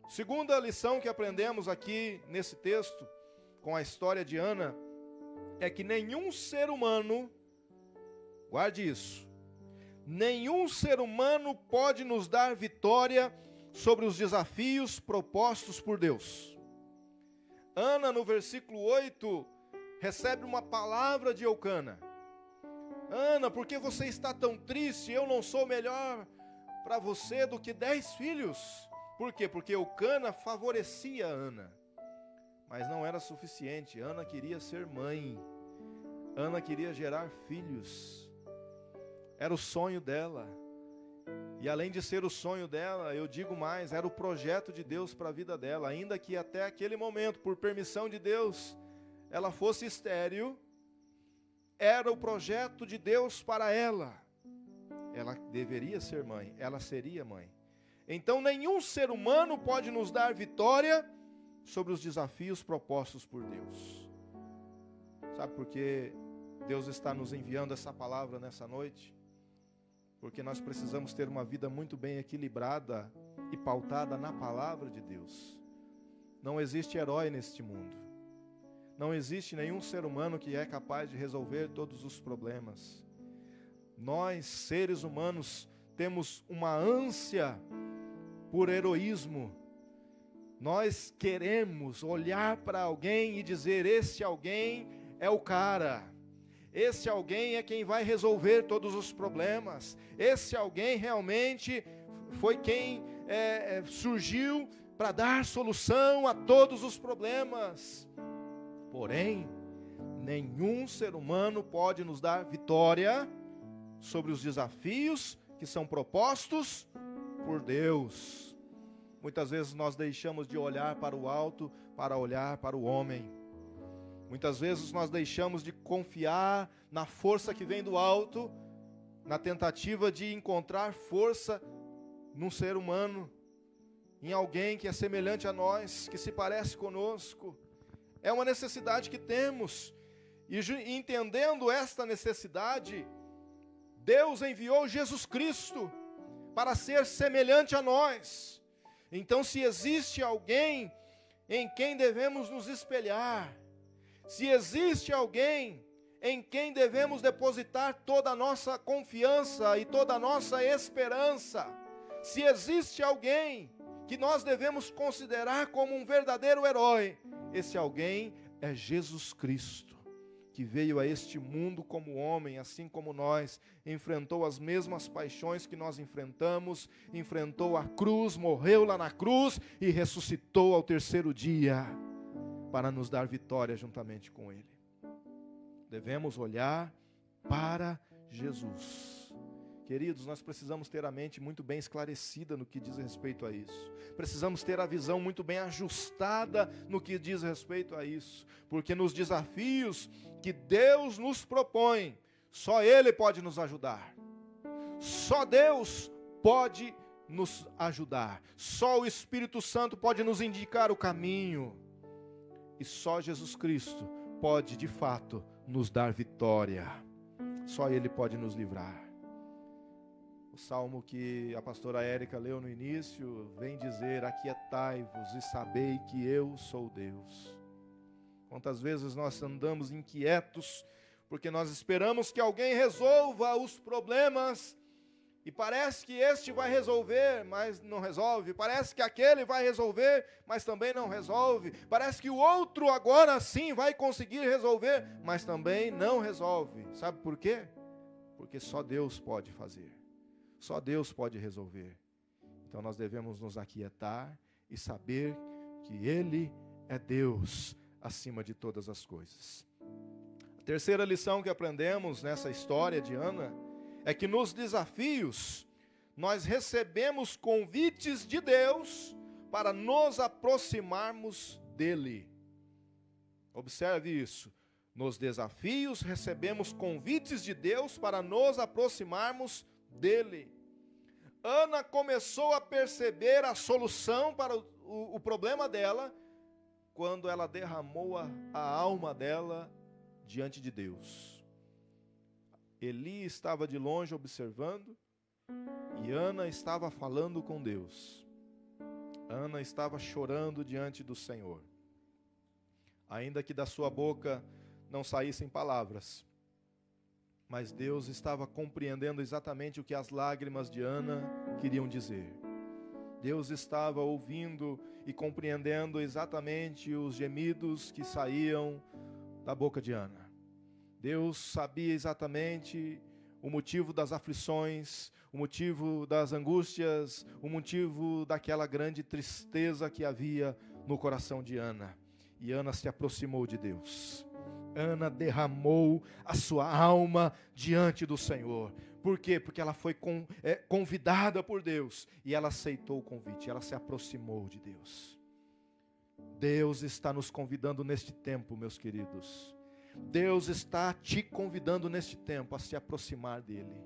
S3: Segunda lição que aprendemos aqui nesse texto, com a história de Ana, é que nenhum ser humano, guarde isso, nenhum ser humano pode nos dar vitória sobre os desafios propostos por Deus. Ana, no versículo 8, recebe uma palavra de Eucana. Ana, por que você está tão triste? Eu não sou melhor para você do que 10 filhos. Por quê? Porque Eucana favorecia Ana. Mas não era suficiente. Ana queria ser mãe. Ana queria gerar filhos. Era o sonho dela. E além de ser o sonho dela, eu digo mais, era o projeto de Deus para a vida dela. Ainda que até aquele momento, por permissão de Deus, ela fosse estéril, era o projeto de Deus para ela. Ela deveria ser mãe, ela seria mãe. Então nenhum ser humano pode nos dar vitória sobre os desafios propostos por Deus. Sabe por que Deus está nos enviando essa palavra nessa noite? Porque nós precisamos ter uma vida muito bem equilibrada e pautada na palavra de Deus. Não existe herói neste mundo. Não existe nenhum ser humano que é capaz de resolver todos os problemas. Nós, seres humanos, temos uma ânsia por heroísmo. Nós queremos olhar para alguém e dizer: esse alguém é o cara. Esse alguém é quem vai resolver todos os problemas. Esse alguém realmente foi quem surgiu para dar solução a todos os problemas. Porém, nenhum ser humano pode nos dar vitória sobre os desafios que são propostos por Deus. Muitas vezes nós deixamos de olhar para o alto para olhar para o homem. Muitas vezes nós deixamos de confiar na força que vem do alto, na tentativa de encontrar força num ser humano, em alguém que é semelhante a nós, que se parece conosco. É uma necessidade que temos, e entendendo esta necessidade, Deus enviou Jesus Cristo para ser semelhante a nós. Então, se existe alguém em quem devemos nos espelhar, se existe alguém em quem devemos depositar toda a nossa confiança e toda a nossa esperança, se existe alguém que nós devemos considerar como um verdadeiro herói, esse alguém é Jesus Cristo, que veio a este mundo como homem, assim como nós, enfrentou as mesmas paixões que nós enfrentamos, enfrentou a cruz, morreu lá na cruz e ressuscitou ao terceiro dia, para nos dar vitória juntamente com Ele. Devemos olhar para Jesus. Queridos, nós precisamos ter a mente muito bem esclarecida no que diz respeito a isso. Precisamos ter a visão muito bem ajustada no que diz respeito a isso. Porque nos desafios que Deus nos propõe, só Ele pode nos ajudar. Só Deus pode nos ajudar. Só o Espírito Santo pode nos indicar o caminho. E só Jesus Cristo pode, de fato, nos dar vitória. Só Ele pode nos livrar. O salmo que a pastora Érica leu no início vem dizer: aquietai-vos e sabei que eu sou Deus. Quantas vezes nós andamos inquietos porque nós esperamos que alguém resolva os problemas e parece que este vai resolver, mas não resolve. Parece que aquele vai resolver, mas também não resolve. Parece que o outro agora sim vai conseguir resolver, mas também não resolve. Sabe por quê? Porque só Deus pode fazer. Só Deus pode resolver. Então nós devemos nos aquietar e saber que Ele é Deus acima de todas as coisas. A terceira lição que aprendemos nessa história de Ana é que nos desafios nós recebemos convites de Deus para nos aproximarmos dEle. Observe isso. Nos desafios recebemos convites de Deus para nos aproximarmos dEle. Ana começou a perceber a solução para o problema dela quando ela derramou a alma dela diante de Deus. Eli estava de longe observando e Ana estava falando com Deus. Ana estava chorando diante do Senhor. Ainda que da sua boca não saíssem palavras, mas Deus estava compreendendo exatamente o que as lágrimas de Ana queriam dizer. Deus estava ouvindo e compreendendo exatamente os gemidos que saíam da boca de Ana. Deus sabia exatamente o motivo das aflições, o motivo das angústias, o motivo daquela grande tristeza que havia no coração de Ana. E Ana se aproximou de Deus. Ana derramou a sua alma diante do Senhor. Por quê? Porque ela foi convidada por Deus e ela aceitou o convite, ela se aproximou de Deus. Deus está nos convidando neste tempo, meus queridos. Deus está te convidando neste tempo a se aproximar dEle.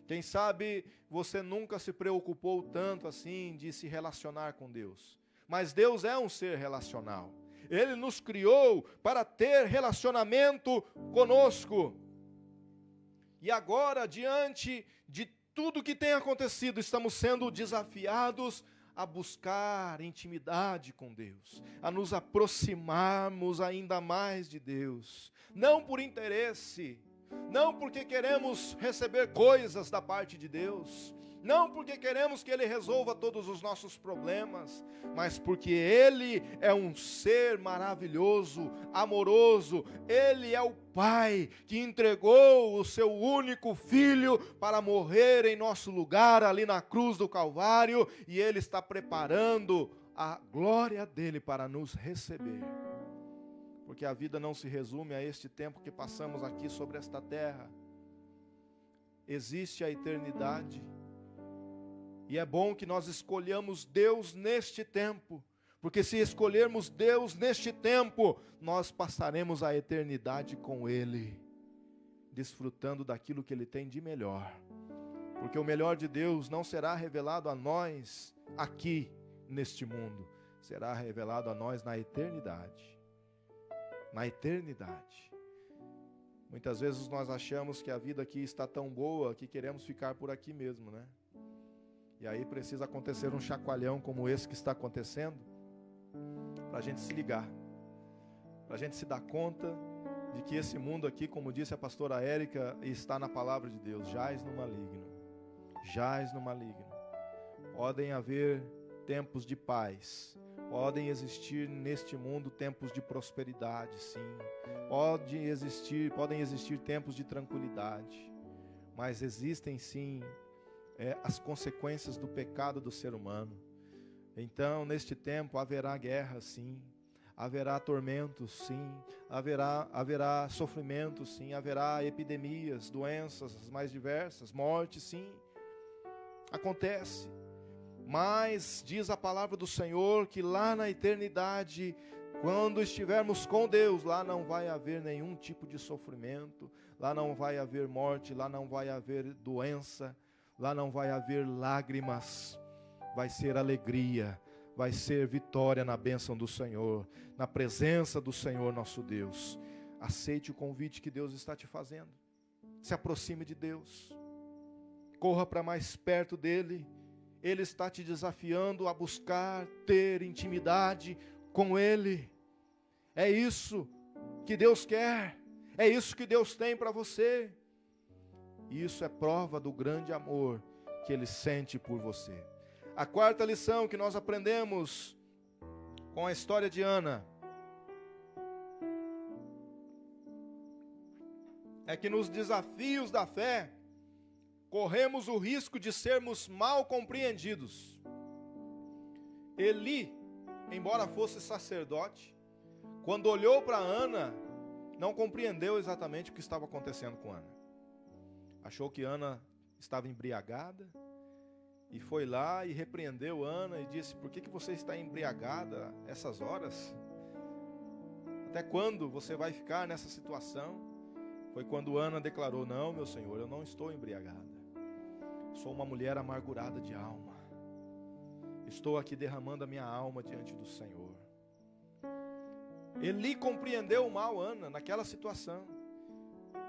S3: Quem sabe você nunca se preocupou tanto assim de se relacionar com Deus. Mas Deus é um ser relacional. Ele nos criou para ter relacionamento conosco. E agora, diante de tudo que tem acontecido, estamos sendo desafiados a buscar intimidade com Deus, a nos aproximarmos ainda mais de Deus, não por interesse, não porque queremos receber coisas da parte de Deus, não porque queremos que Ele resolva todos os nossos problemas, mas porque Ele é um ser maravilhoso, amoroso. Ele é o Pai que entregou o seu único Filho para morrer em nosso lugar ali na cruz do Calvário, e Ele está preparando a glória dEle para nos receber. Porque a vida não se resume a este tempo que passamos aqui sobre esta terra. Existe a eternidade. E é bom que nós escolhamos Deus neste tempo, porque se escolhermos Deus neste tempo, nós passaremos a eternidade com Ele, desfrutando daquilo que Ele tem de melhor. Porque o melhor de Deus não será revelado a nós aqui neste mundo, será revelado a nós na eternidade. Na eternidade. Muitas vezes nós achamos que a vida aqui está tão boa que queremos ficar por aqui mesmo, né? E aí precisa acontecer um chacoalhão como esse que está acontecendo, para a gente se ligar, para a gente se dar conta de que esse mundo aqui, como disse a pastora Érica, está na palavra de Deus, jaz no maligno, jaz no maligno. Podem haver tempos de paz, podem existir neste mundo tempos de prosperidade, sim, podem existir tempos de tranquilidade, mas existem sim as consequências do pecado do ser humano. Então, neste tempo haverá guerra, sim, haverá tormentos, sim, haverá sofrimento, sim, haverá epidemias, doenças as mais diversas, morte, sim, acontece. Mas diz a palavra do Senhor que lá na eternidade, quando estivermos com Deus, lá não vai haver nenhum tipo de sofrimento, lá não vai haver morte, lá não vai haver doença, lá não vai haver lágrimas, vai ser alegria, vai ser vitória na bênção do Senhor, na presença do Senhor nosso Deus. Aceite o convite que Deus está te fazendo, se aproxime de Deus, corra para mais perto dEle. Ele está te desafiando a buscar ter intimidade com Ele. É isso que Deus quer, é isso que Deus tem para você. E isso é prova do grande amor que Ele sente por você. A quarta lição que nós aprendemos com a história de Ana é que nos desafios da fé, corremos o risco de sermos mal compreendidos. Eli, embora fosse sacerdote, quando olhou para Ana, não compreendeu exatamente o que estava acontecendo com Ana. Achou que Ana estava embriagada e foi lá e repreendeu Ana e disse: por que você está embriagada essas horas? Até quando você vai ficar nessa situação? Foi quando Ana declarou: não, meu Senhor, eu não estou embriagada. Sou uma mulher amargurada de alma. Estou aqui derramando a minha alma diante do Senhor. Eli compreendeu mal Ana naquela situação.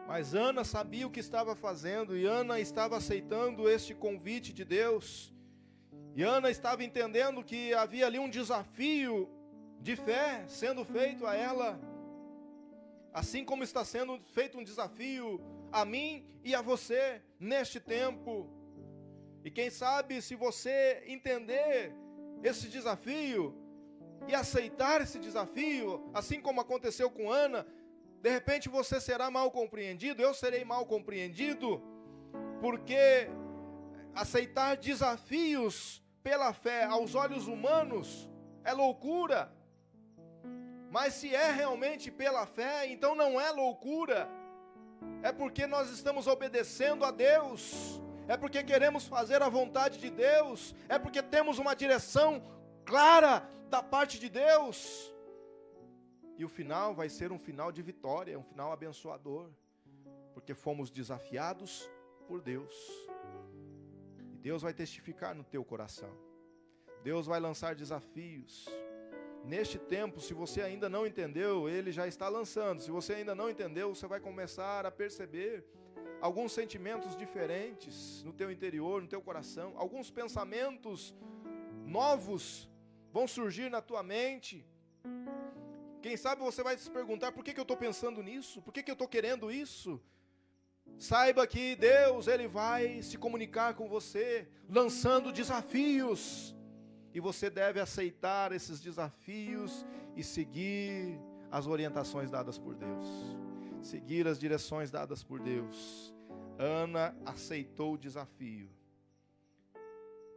S3: Mas Ana sabia o que estava fazendo. E Ana estava aceitando este convite de Deus. E Ana estava entendendo que havia ali um desafio de fé sendo feito a ela. Assim como está sendo feito um desafio a mim e a você neste tempo. E quem sabe, se você entender esse desafio e aceitar esse desafio, assim como aconteceu com Ana, de repente você será mal compreendido, eu serei mal compreendido, porque aceitar desafios pela fé aos olhos humanos é loucura. Mas se é realmente pela fé, então não é loucura. É porque nós estamos obedecendo a Deus. É porque queremos fazer a vontade de Deus. É porque temos uma direção clara da parte de Deus. E o final vai ser um final de vitória, um final abençoador. Porque fomos desafiados por Deus. E Deus vai testificar no teu coração. Deus vai lançar desafios. Neste tempo, se você ainda não entendeu, Ele já está lançando. Se você ainda não entendeu, você vai começar a perceber alguns sentimentos diferentes no teu interior, no teu coração. Alguns pensamentos novos vão surgir na tua mente. Quem sabe você vai se perguntar: por que eu estou pensando nisso? Por que eu estou querendo isso? Saiba que Deus, Ele vai se comunicar com você, lançando desafios. E você deve aceitar esses desafios e seguir as orientações dadas por Deus. Seguir as direções dadas por Deus. Ana aceitou o desafio.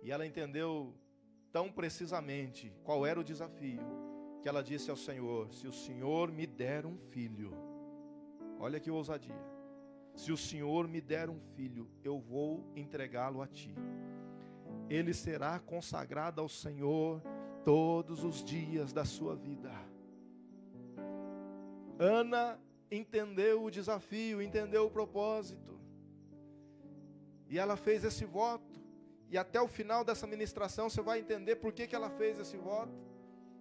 S3: E ela entendeu tão precisamente qual era o desafio, que ela disse ao Senhor: se o Senhor me der um filho, olha que ousadia, se o Senhor me der um filho, eu vou entregá-lo a ti. Ele será consagrado ao Senhor todos os dias da sua vida. Ana entendeu o desafio, entendeu o propósito. E ela fez esse voto. E até o final dessa ministração você vai entender por que ela fez esse voto.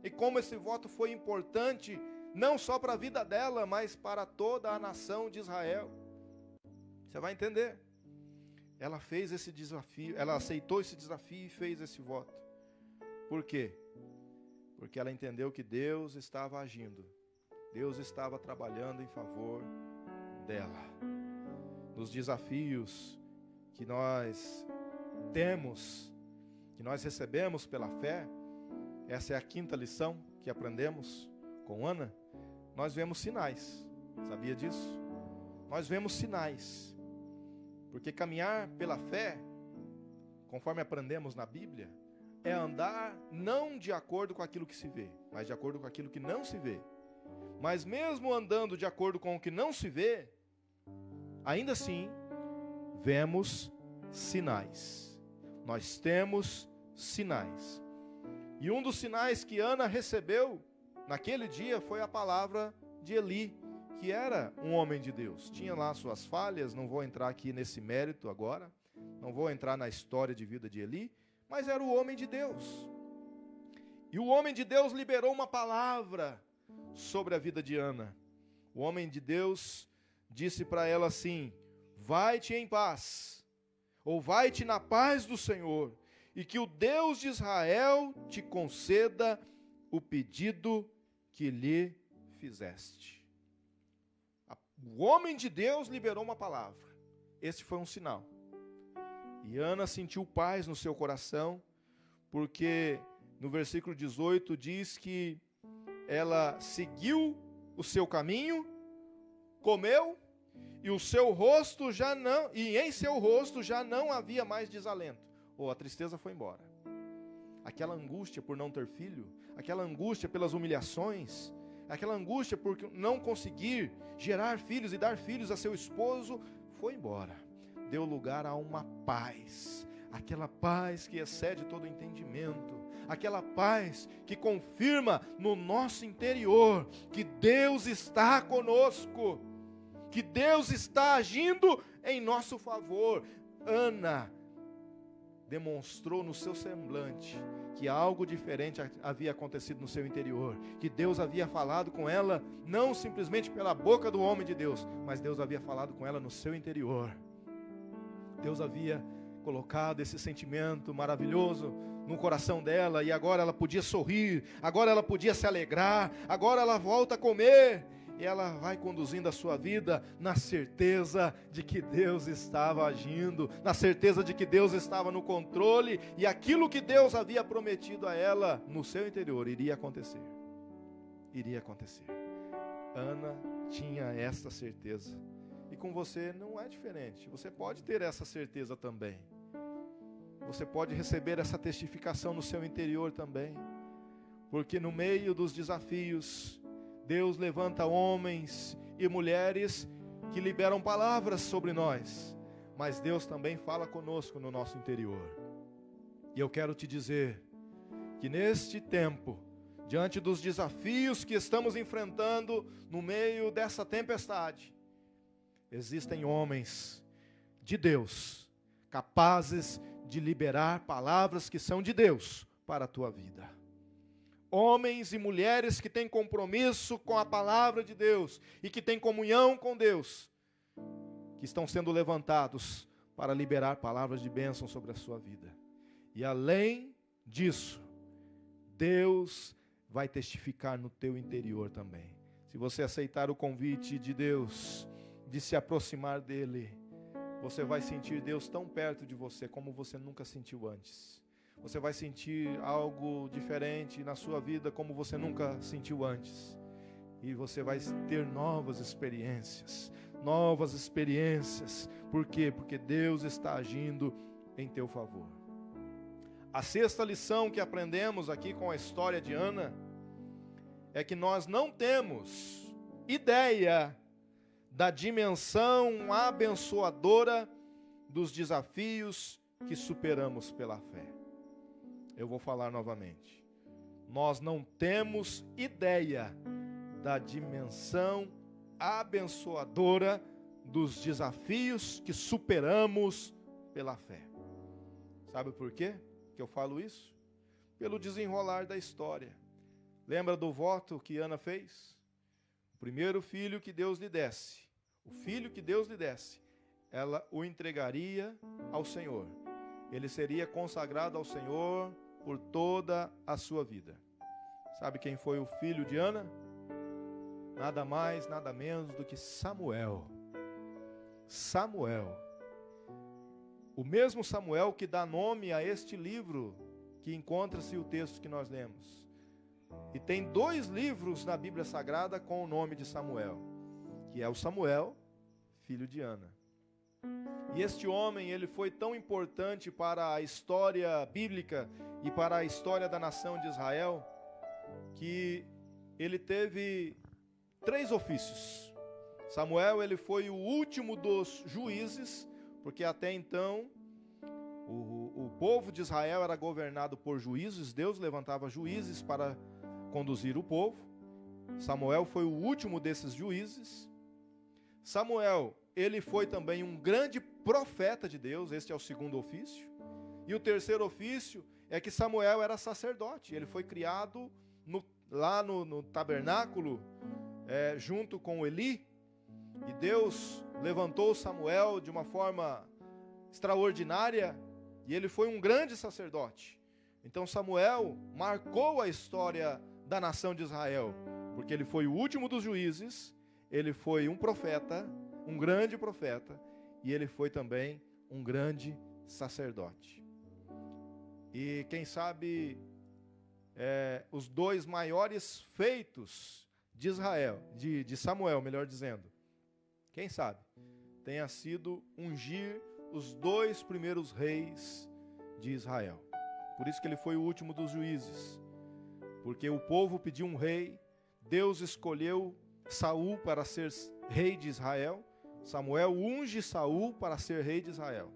S3: E como esse voto foi importante, não só para a vida dela, mas para toda a nação de Israel. Você vai entender. Ela fez esse desafio, ela aceitou esse desafio e fez esse voto. Por quê? porque ela entendeu que Deus estava agindo, Deus estava trabalhando em favor dela. Nos desafios que nós temos, que nós recebemos pela fé, essa é a quinta lição que aprendemos com Ana. Nós vemos sinais, sabia disso? Nós vemos sinais, porque caminhar pela fé, conforme aprendemos na Bíblia, é andar não de acordo com aquilo que se vê, mas de acordo com aquilo que não se vê. Mas mesmo andando de acordo com o que não se vê, ainda assim, vemos sinais. Nós temos sinais. E um dos sinais que Ana recebeu naquele dia foi a palavra de Eli, que era um homem de Deus. Tinha lá suas falhas, não vou entrar aqui nesse mérito agora, não vou entrar na história de vida de Eli, mas era o homem de Deus. E o homem de Deus liberou uma palavra sobre a vida de Ana. O homem de Deus disse para ela assim: vai-te em paz, ou vai-te na paz do Senhor, e que o Deus de Israel te conceda o pedido que lhe fizeste. O homem de Deus liberou uma palavra. Esse foi um sinal. E Ana sentiu paz no seu coração, porque no versículo 18 diz que ela seguiu o seu caminho, comeu, e o seu rosto já não, e em seu rosto já não havia mais desalento. A tristeza foi embora. Aquela angústia por não ter filho, aquela angústia pelas humilhações, aquela angústia por não conseguir gerar filhos e dar filhos a seu esposo, foi embora. Deu lugar a uma paz, aquela paz que excede todo entendimento, aquela paz que confirma no nosso interior que Deus está conosco, que Deus está agindo em nosso favor. Ana demonstrou no seu semblante que algo diferente havia acontecido no seu interior, que Deus havia falado com ela, não simplesmente pela boca do homem de Deus, mas Deus havia falado com ela no seu interior. Deus havia colocado esse sentimento maravilhoso no coração dela, e agora ela podia sorrir, agora ela podia se alegrar, agora ela volta a comer, e ela vai conduzindo a sua vida na certeza de que Deus estava agindo, na certeza de que Deus estava no controle, e aquilo que Deus havia prometido a ela no seu interior iria acontecer. Iria acontecer. Ana tinha essa certeza. E com você não é diferente. Você pode ter essa certeza também. Você pode receber essa testificação no seu interior também. Porque no meio dos desafios, Deus levanta homens e mulheres que liberam palavras sobre nós, mas Deus também fala conosco no nosso interior. E eu quero te dizer que neste tempo, diante dos desafios que estamos enfrentando no meio dessa tempestade, existem homens de Deus capazes de liberar palavras que são de Deus para a tua vida. Homens e mulheres que têm compromisso com a palavra de Deus e que têm comunhão com Deus, que estão sendo levantados para liberar palavras de bênção sobre a sua vida. E além disso, Deus vai testificar no teu interior também. Se você aceitar o convite de Deus, de se aproximar dEle, você vai sentir Deus tão perto de você como você nunca sentiu antes. Você vai sentir algo diferente na sua vida como você nunca sentiu antes. E você vai ter novas experiências. Novas experiências. Por quê? Porque Deus está agindo em teu favor. A sexta lição que aprendemos aqui com a história de Ana é que nós não temos ideia da dimensão abençoadora dos desafios que superamos pela fé. Eu vou falar novamente. Nós não temos ideia da dimensão abençoadora dos desafios que superamos pela fé. Sabe por quê que eu falo isso? Pelo desenrolar da história. Lembra do voto que Ana fez? O primeiro filho que Deus lhe desse, o filho que Deus lhe desse, ela o entregaria ao Senhor. Ele seria consagrado ao Senhor por toda a sua vida. Sabe quem foi o filho de Ana? Nada mais, nada menos do que Samuel. Samuel. O mesmo Samuel que dá nome a este livro que encontra-se o texto que nós lemos. E tem 2 livros na Bíblia Sagrada com o nome de Samuel, que é o Samuel, filho de Ana. E este homem, ele foi tão importante para a história bíblica e para a história da nação de Israel, que ele teve 3 ofícios. Samuel, ele foi o último dos juízes, porque até então o povo de Israel era governado por juízes. Deus levantava juízes para conduzir o povo. Samuel foi o último desses juízes. Samuel, ele foi também um grande profeta de Deus. Este é o 2º ofício. E o 3º ofício é que Samuel era sacerdote. Ele foi criado lá no tabernáculo, junto com Eli. E Deus levantou Samuel de uma forma extraordinária, e ele foi um grande sacerdote. Então Samuel marcou a história da nação de Israel, porque ele foi o último dos juízes, ele foi um profeta, um grande profeta, e ele foi também um grande sacerdote. E quem sabe os 2 maiores feitos de Israel, de Samuel, melhor dizendo, quem sabe, tenha sido ungir os 2 primeiros reis de Israel. Por isso que ele foi o último dos juízes. Porque o povo pediu um rei, Deus escolheu Saul para ser rei de Israel. Samuel unge Saul para ser rei de Israel.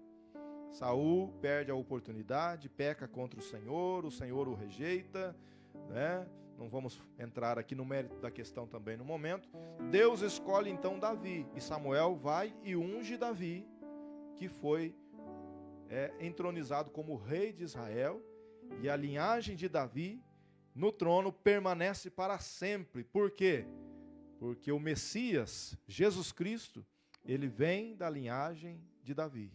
S3: Saul perde a oportunidade, peca contra o Senhor o rejeita, né? Não vamos entrar aqui no mérito da questão também no momento. Deus escolhe então Davi, e Samuel vai e unge Davi, que foi entronizado como rei de Israel, e a linhagem de Davi no trono permanece para sempre. Por quê? Porque o Messias, Jesus Cristo, ele vem da linhagem de Davi,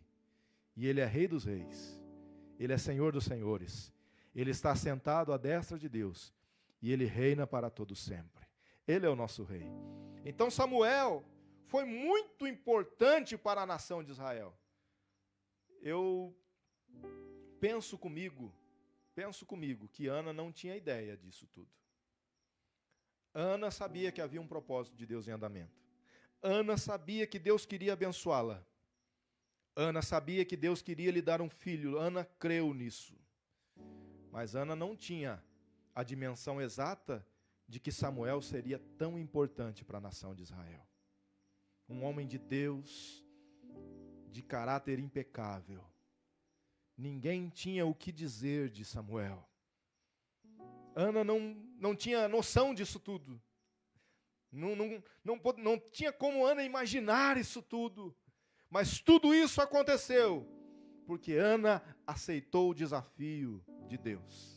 S3: e ele é rei dos reis, ele é senhor dos senhores, ele está sentado à destra de Deus, e ele reina para todo sempre. Ele é o nosso rei. Então Samuel foi muito importante para a nação de Israel. Eu penso comigo que Ana não tinha ideia disso tudo. Ana sabia que havia um propósito de Deus em andamento. Ana sabia que Deus queria abençoá-la. Ana sabia que Deus queria lhe dar um filho. Ana creu nisso. Mas Ana não tinha a dimensão exata de que Samuel seria tão importante para a nação de Israel. Um homem de Deus, de caráter impecável. Ninguém tinha o que dizer de Samuel. Ana não tinha noção disso tudo. Não tinha como Ana imaginar isso tudo. Mas tudo isso aconteceu porque Ana aceitou o desafio de Deus.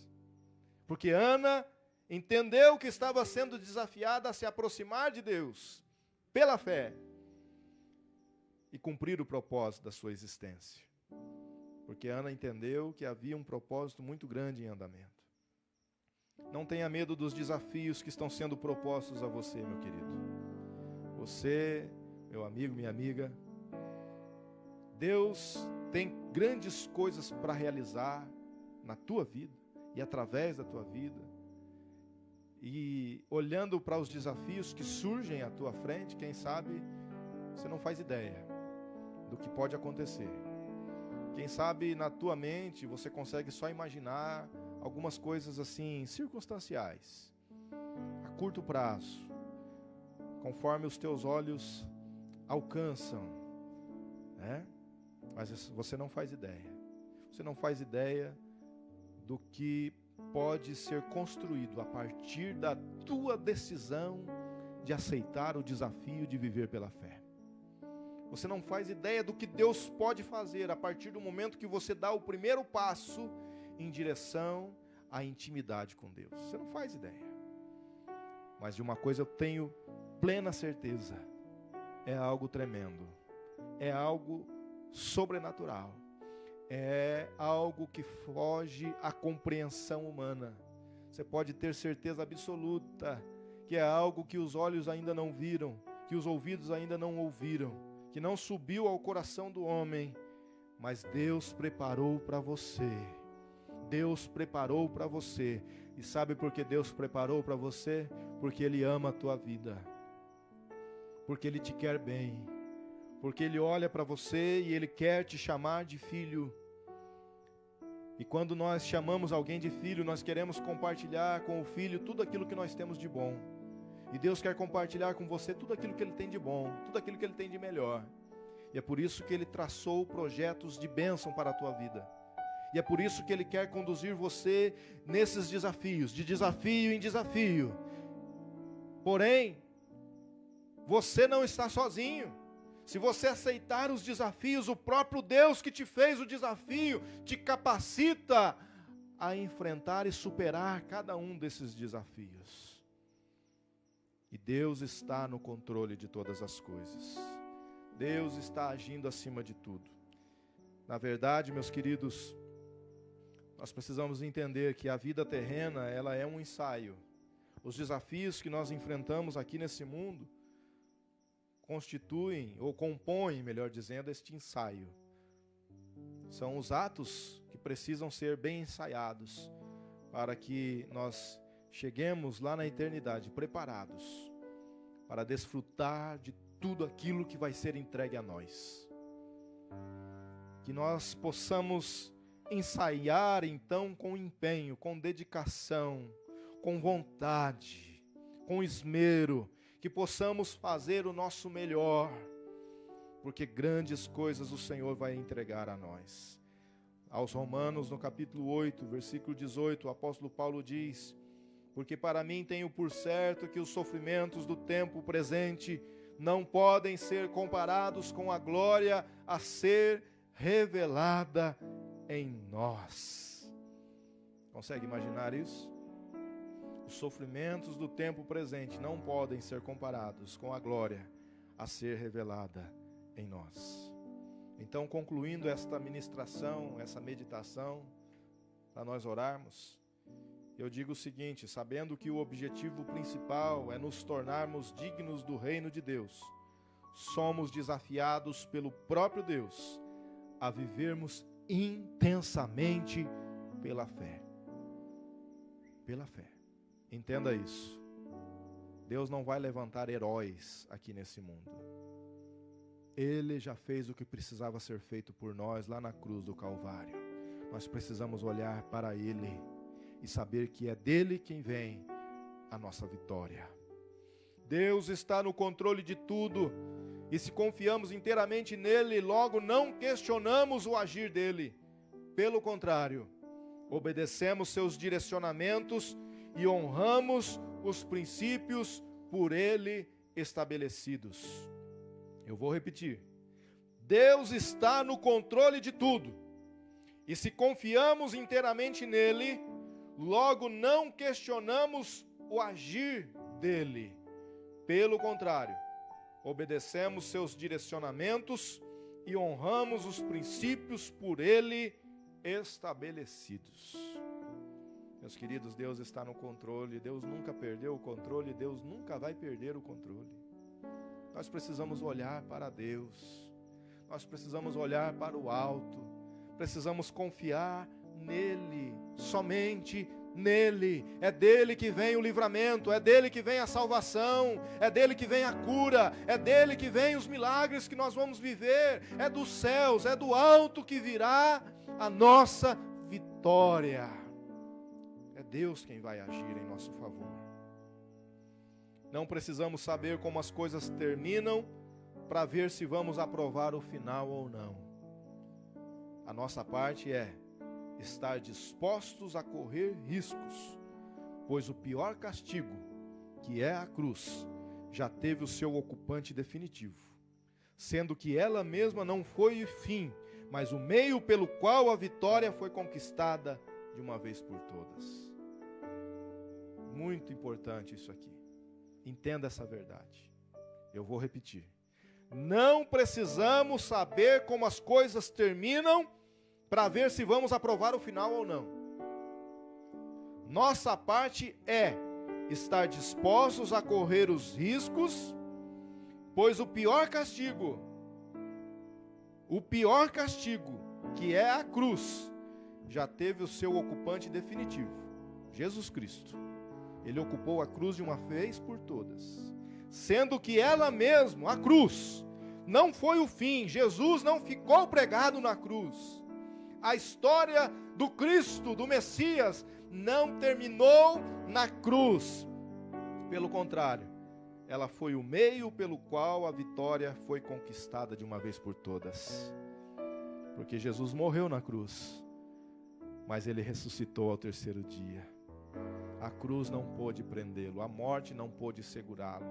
S3: Porque Ana entendeu que estava sendo desafiada a se aproximar de Deus pela fé e cumprir o propósito da sua existência. Porque Ana entendeu que havia um propósito muito grande em andamento. Não tenha medo dos desafios que estão sendo propostos a você, meu querido. Você, meu amigo, minha amiga, Deus tem grandes coisas para realizar na tua vida e através da tua vida. E olhando para os desafios que surgem à tua frente, quem sabe você não faz ideia do que pode acontecer. Quem sabe na tua mente você consegue só imaginar algumas coisas assim circunstanciais, a curto prazo, conforme os teus olhos alcançam, né? Mas você não faz ideia. Você não faz ideia do que pode ser construído a partir da tua decisão de aceitar o desafio de viver pela fé. Você não faz ideia do que Deus pode fazer a partir do momento que você dá o primeiro passo em direção à intimidade com Deus. Você não faz ideia. Mas de uma coisa eu tenho plena certeza: é algo tremendo, é algo sobrenatural, é algo que foge à compreensão humana. você pode ter certeza absoluta que é algo que os olhos ainda não viram, que os ouvidos ainda não ouviram, que não subiu ao coração do homem, mas Deus preparou para você. Deus preparou para você. E sabe por que Deus preparou para você? Porque Ele ama a tua vida. Porque Ele te quer bem. Porque Ele olha para você e Ele quer te chamar de filho. E quando nós chamamos alguém de filho, nós queremos compartilhar com o filho tudo aquilo que nós temos de bom. E Deus quer compartilhar com você tudo aquilo que Ele tem de bom, tudo aquilo que Ele tem de melhor. E é por isso que Ele traçou projetos de bênção para a tua vida. E é por isso que Ele quer conduzir você nesses desafios, de desafio em desafio. Porém, você não está sozinho. Se você aceitar os desafios, o próprio Deus que te fez o desafio te capacita a enfrentar e superar cada um desses desafios. E Deus está no controle de todas as coisas. Deus está agindo acima de tudo. Na verdade, meus queridos, nós precisamos entender que a vida terrena, ela é um ensaio. Os desafios que nós enfrentamos aqui nesse mundo constituem, ou compõem, melhor dizendo, este ensaio. São os atos que precisam ser bem ensaiados para que nós cheguemos lá na eternidade preparados para desfrutar de tudo aquilo que vai ser entregue a nós. Que nós possamos ensaiar então com empenho, com dedicação, com vontade, com esmero, que possamos fazer o nosso melhor, porque grandes coisas o Senhor vai entregar a nós. Aos Romanos, no capítulo 8, versículo 18, o apóstolo Paulo diz: porque para mim tenho por certo que os sofrimentos do tempo presente não podem ser comparados com a glória a ser revelada em nós. Consegue imaginar isso? Os sofrimentos do tempo presente não podem ser comparados com a glória a ser revelada em nós. Então, concluindo esta ministração, essa meditação, para nós orarmos, eu digo o seguinte: sabendo que o objetivo principal é nos tornarmos dignos do reino de Deus, somos desafiados pelo próprio Deus a vivermos intensamente pela fé. Pela fé. Entenda isso. Deus não vai levantar heróis aqui nesse mundo. Ele já fez o que precisava ser feito por nós lá na cruz do Calvário. Nós precisamos olhar para Ele e saber que é dele quem vem a nossa vitória. Deus está no controle de tudo, e se confiamos inteiramente nele, logo não questionamos o agir dele. Pelo contrário, obedecemos seus direcionamentos e honramos os princípios por ele estabelecidos. Eu vou repetir. Deus está no controle de tudo, e se confiamos inteiramente nele, logo não questionamos o agir dele. Pelo contrário, obedecemos seus direcionamentos e honramos os princípios por ele estabelecidos. Meus queridos, Deus está no controle. Deus nunca perdeu o controle. Deus nunca vai perder o controle. Nós precisamos olhar para Deus. Nós precisamos olhar para o alto. Precisamos confiar nele, somente nele. É dele que vem o livramento, é dele que vem a salvação, é dele que vem a cura, é dele que vem os milagres que nós vamos viver. É dos céus, é do alto que virá a nossa vitória. É Deus quem vai agir em nosso favor. Não precisamos saber como as coisas terminam para ver se vamos aprovar o final ou não. A nossa parte é estar dispostos a correr riscos, pois o pior castigo, que é a cruz, já teve o seu ocupante definitivo, sendo que ela mesma não foi o fim, mas o meio pelo qual a vitória foi conquistada de uma vez por todas. Muito importante isso aqui. Entenda essa verdade. Eu vou repetir. Não precisamos saber como as coisas terminam para ver se vamos aprovar o final ou não. Nossa parte é estar dispostos a correr os riscos, pois o pior castigo, que é a cruz, já teve o seu ocupante definitivo, Jesus Cristo. Ele ocupou a cruz de uma vez por todas, sendo que ela mesma, a cruz, não foi o fim. Jesus não ficou pregado na cruz. A história do Cristo, do Messias, não terminou na cruz. Pelo contrário, ela foi o meio pelo qual a vitória foi conquistada de uma vez por todas. Porque Jesus morreu na cruz, mas ele ressuscitou ao terceiro dia. A cruz não pôde prendê-lo, a morte não pôde segurá-lo.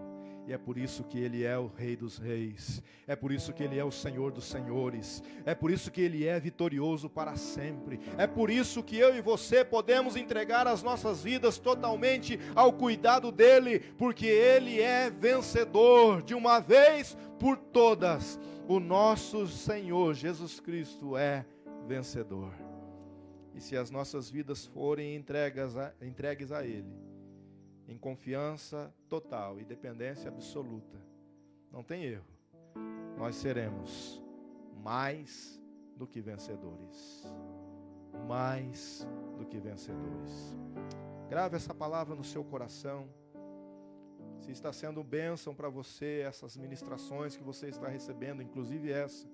S3: E é por isso que ele é o Rei dos Reis, é por isso que ele é o Senhor dos Senhores, é por isso que ele é vitorioso para sempre, é por isso que eu e você podemos entregar as nossas vidas totalmente ao cuidado dele, porque ele é vencedor de uma vez por todas. O nosso Senhor Jesus Cristo é vencedor. E se as nossas vidas forem entregues a Ele, em confiança total e dependência absoluta, não tem erro, nós seremos mais do que vencedores. Mais do que vencedores. Grave essa palavra no seu coração. Se está sendo bênção para você, essas ministrações que você está recebendo, inclusive essa,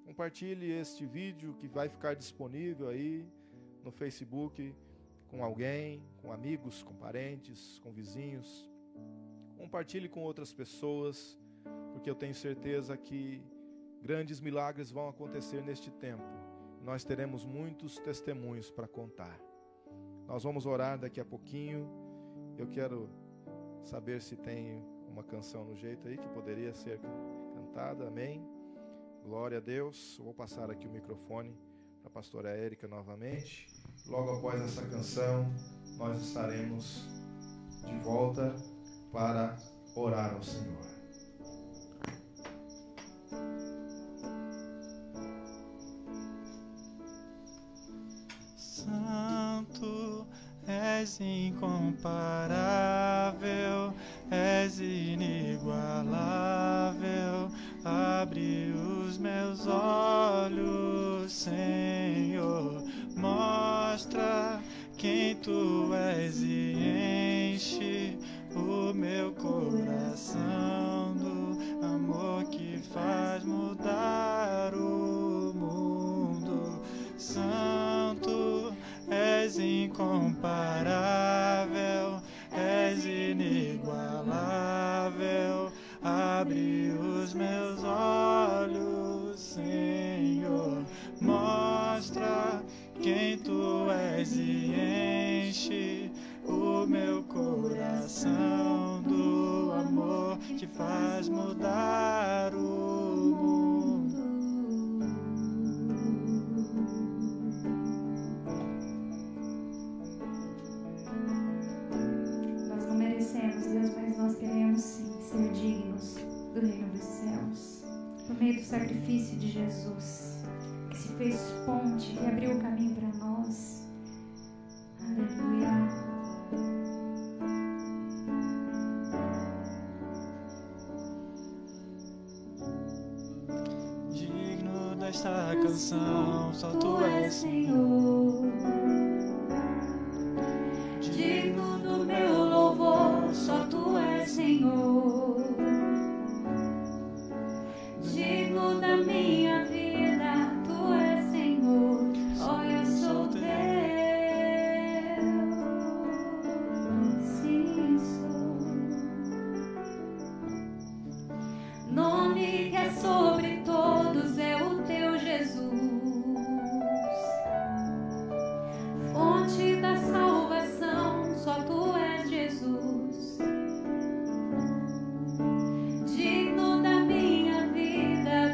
S3: compartilhe este vídeo que vai ficar disponível aí no Facebook, com alguém, com amigos, com parentes, com vizinhos. Compartilhe com outras pessoas, porque eu tenho certeza que grandes milagres vão acontecer neste tempo. Nós teremos muitos testemunhos para contar. Nós vamos orar daqui a pouquinho. Eu quero saber se tem uma canção no jeito aí que poderia ser cantada. Amém? Glória a Deus. Eu vou passar aqui o microfone para a pastora Érica novamente. Logo após essa canção, nós estaremos de volta para orar ao Senhor.
S2: Santo, és incomparável, és inigualável. Abre os meus olhos, Senhor, mostra quem tu és e enche o meu coração do amor que faz mudar o mundo. Santo, és incomparável, és inigualável. Abre os meus olhos, Senhor, mostra quem tu és e enche o meu coração do amor que faz mudar o mundo.
S1: Nós não merecemos, Deus, mas nós queremos sim ser dignos do reino dos céus, por meio do sacrifício de Jesus, que se fez ponte, que abriu o caminho para nós. Aleluia.
S2: Digno desta canção, só tu és
S1: Senhor. Digno do meu louvor, só tu és Senhor. Digno da minha vida, tu és Senhor. Oh, eu sou teu. Sim, sou. Nome que é sobre todos é o teu Jesus. Fonte da salvação, só tu és Jesus. Digno da minha vida,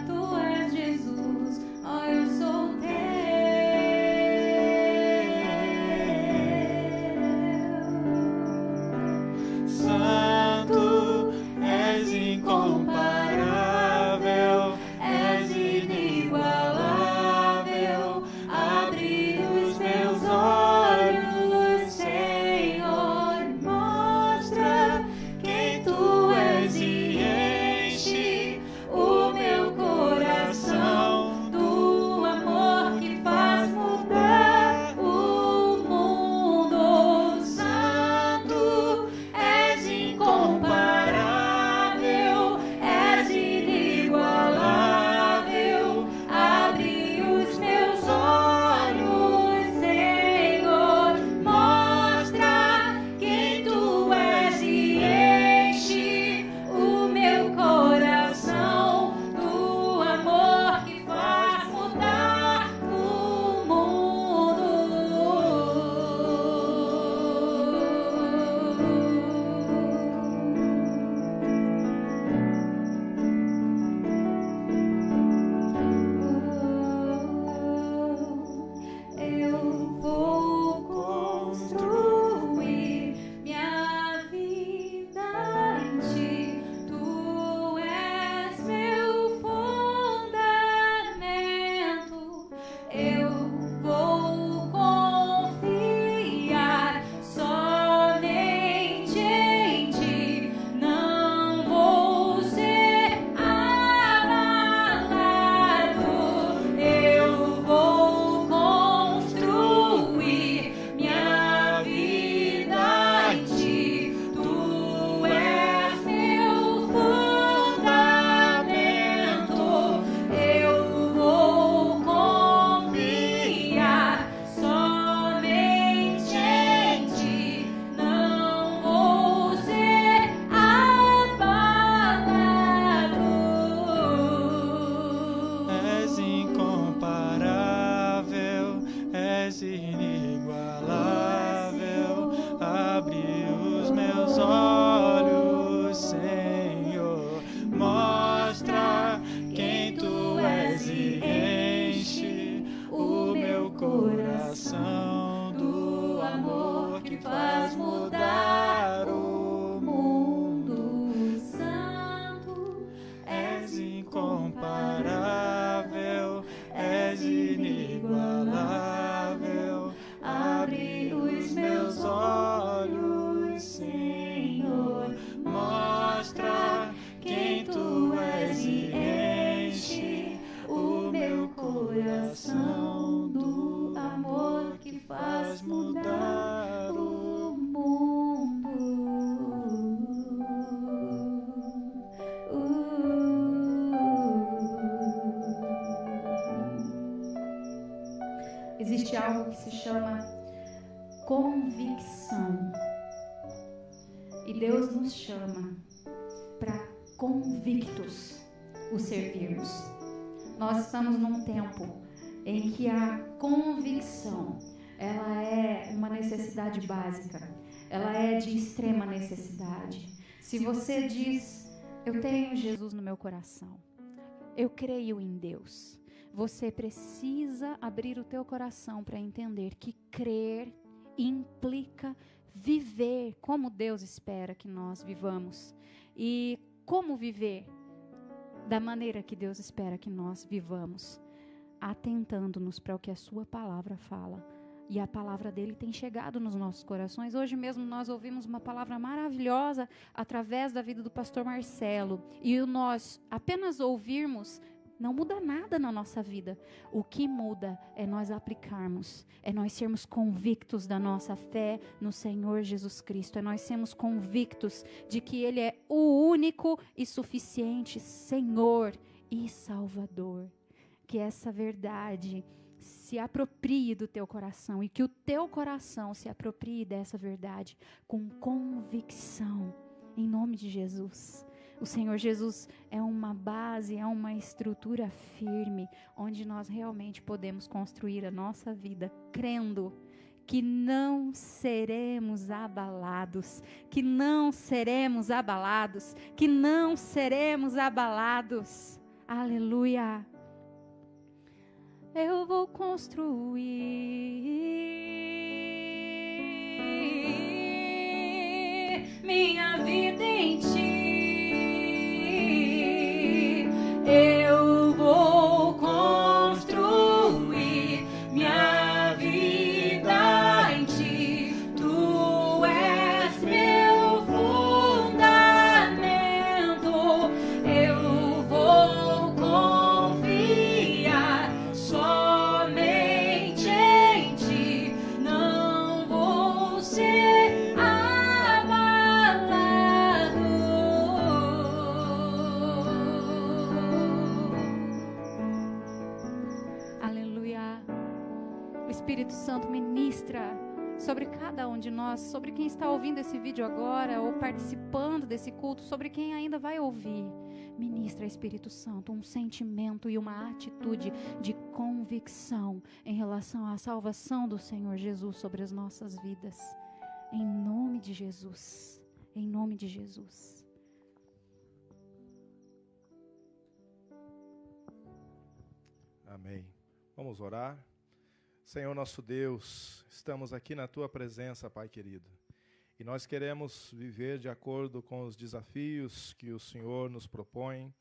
S1: eu vou confiar somente em ti. Não vou ser abalado. Eu vou construir minha vida em ti. Tu és meu fundamento. Eu vou confiar somente em ti. Não vou ser abalado.
S2: És incomparável, és inigualável. Abre os meus olhos, Senhor. Mostra quem tu és e enche o meu coração do amor que faz mudar o mundo.
S1: Santo,
S2: És incomparável, és inigualável. Abre os meus olhos, Senhor. Mostra quem tu és e enche o meu coração do amor que faz mudar o
S1: mundo. Existe algo que se chama convicção. E Deus nos chama para convictos o servirmos. Nós estamos num tempo em que a convicção, ela é uma necessidade básica. Ela é de extrema necessidade. Se você diz, eu tenho Jesus no meu coração, eu creio em Deus, você precisa abrir o teu coração para entender que crer implica viver como Deus espera que nós vivamos. E como viver da maneira que Deus espera que nós vivamos? Atentando-nos para o que a sua palavra fala. E a palavra dele tem chegado nos nossos corações. Hoje mesmo nós ouvimos uma palavra maravilhosa através da vida do pastor Marcelo. E nós apenas ouvirmos não muda nada na nossa vida. O que muda é nós aplicarmos, é nós sermos convictos da nossa fé no Senhor Jesus Cristo, é nós sermos convictos de que Ele é o único e suficiente Senhor e Salvador. Que essa verdade se aproprie do teu coração e que o teu coração se aproprie dessa verdade com convicção, em nome de Jesus. O Senhor Jesus é uma base, é uma estrutura firme, onde nós realmente podemos construir a nossa vida, crendo que não seremos abalados, que não seremos abalados, que não seremos abalados. Aleluia! Eu vou construir minha vida em ti. Eu vou construir minha vida em ti. Tu és meu fundamento. Eu vou confiar somente em ti. Não vou ser abalado. Aleluia. O Espírito Santo ministra sobre cada um de nós, sobre quem está ouvindo esse vídeo agora ou participando desse culto, sobre quem ainda vai ouvir. Ministra, Espírito Santo, um sentimento e uma atitude de convicção em relação à salvação do Senhor Jesus sobre as nossas vidas. Em nome de Jesus. Em nome de Jesus.
S3: Amém. Vamos orar. Senhor nosso Deus, estamos aqui na Tua presença, Pai querido. E nós queremos viver de acordo com os desafios que o Senhor nos propõe.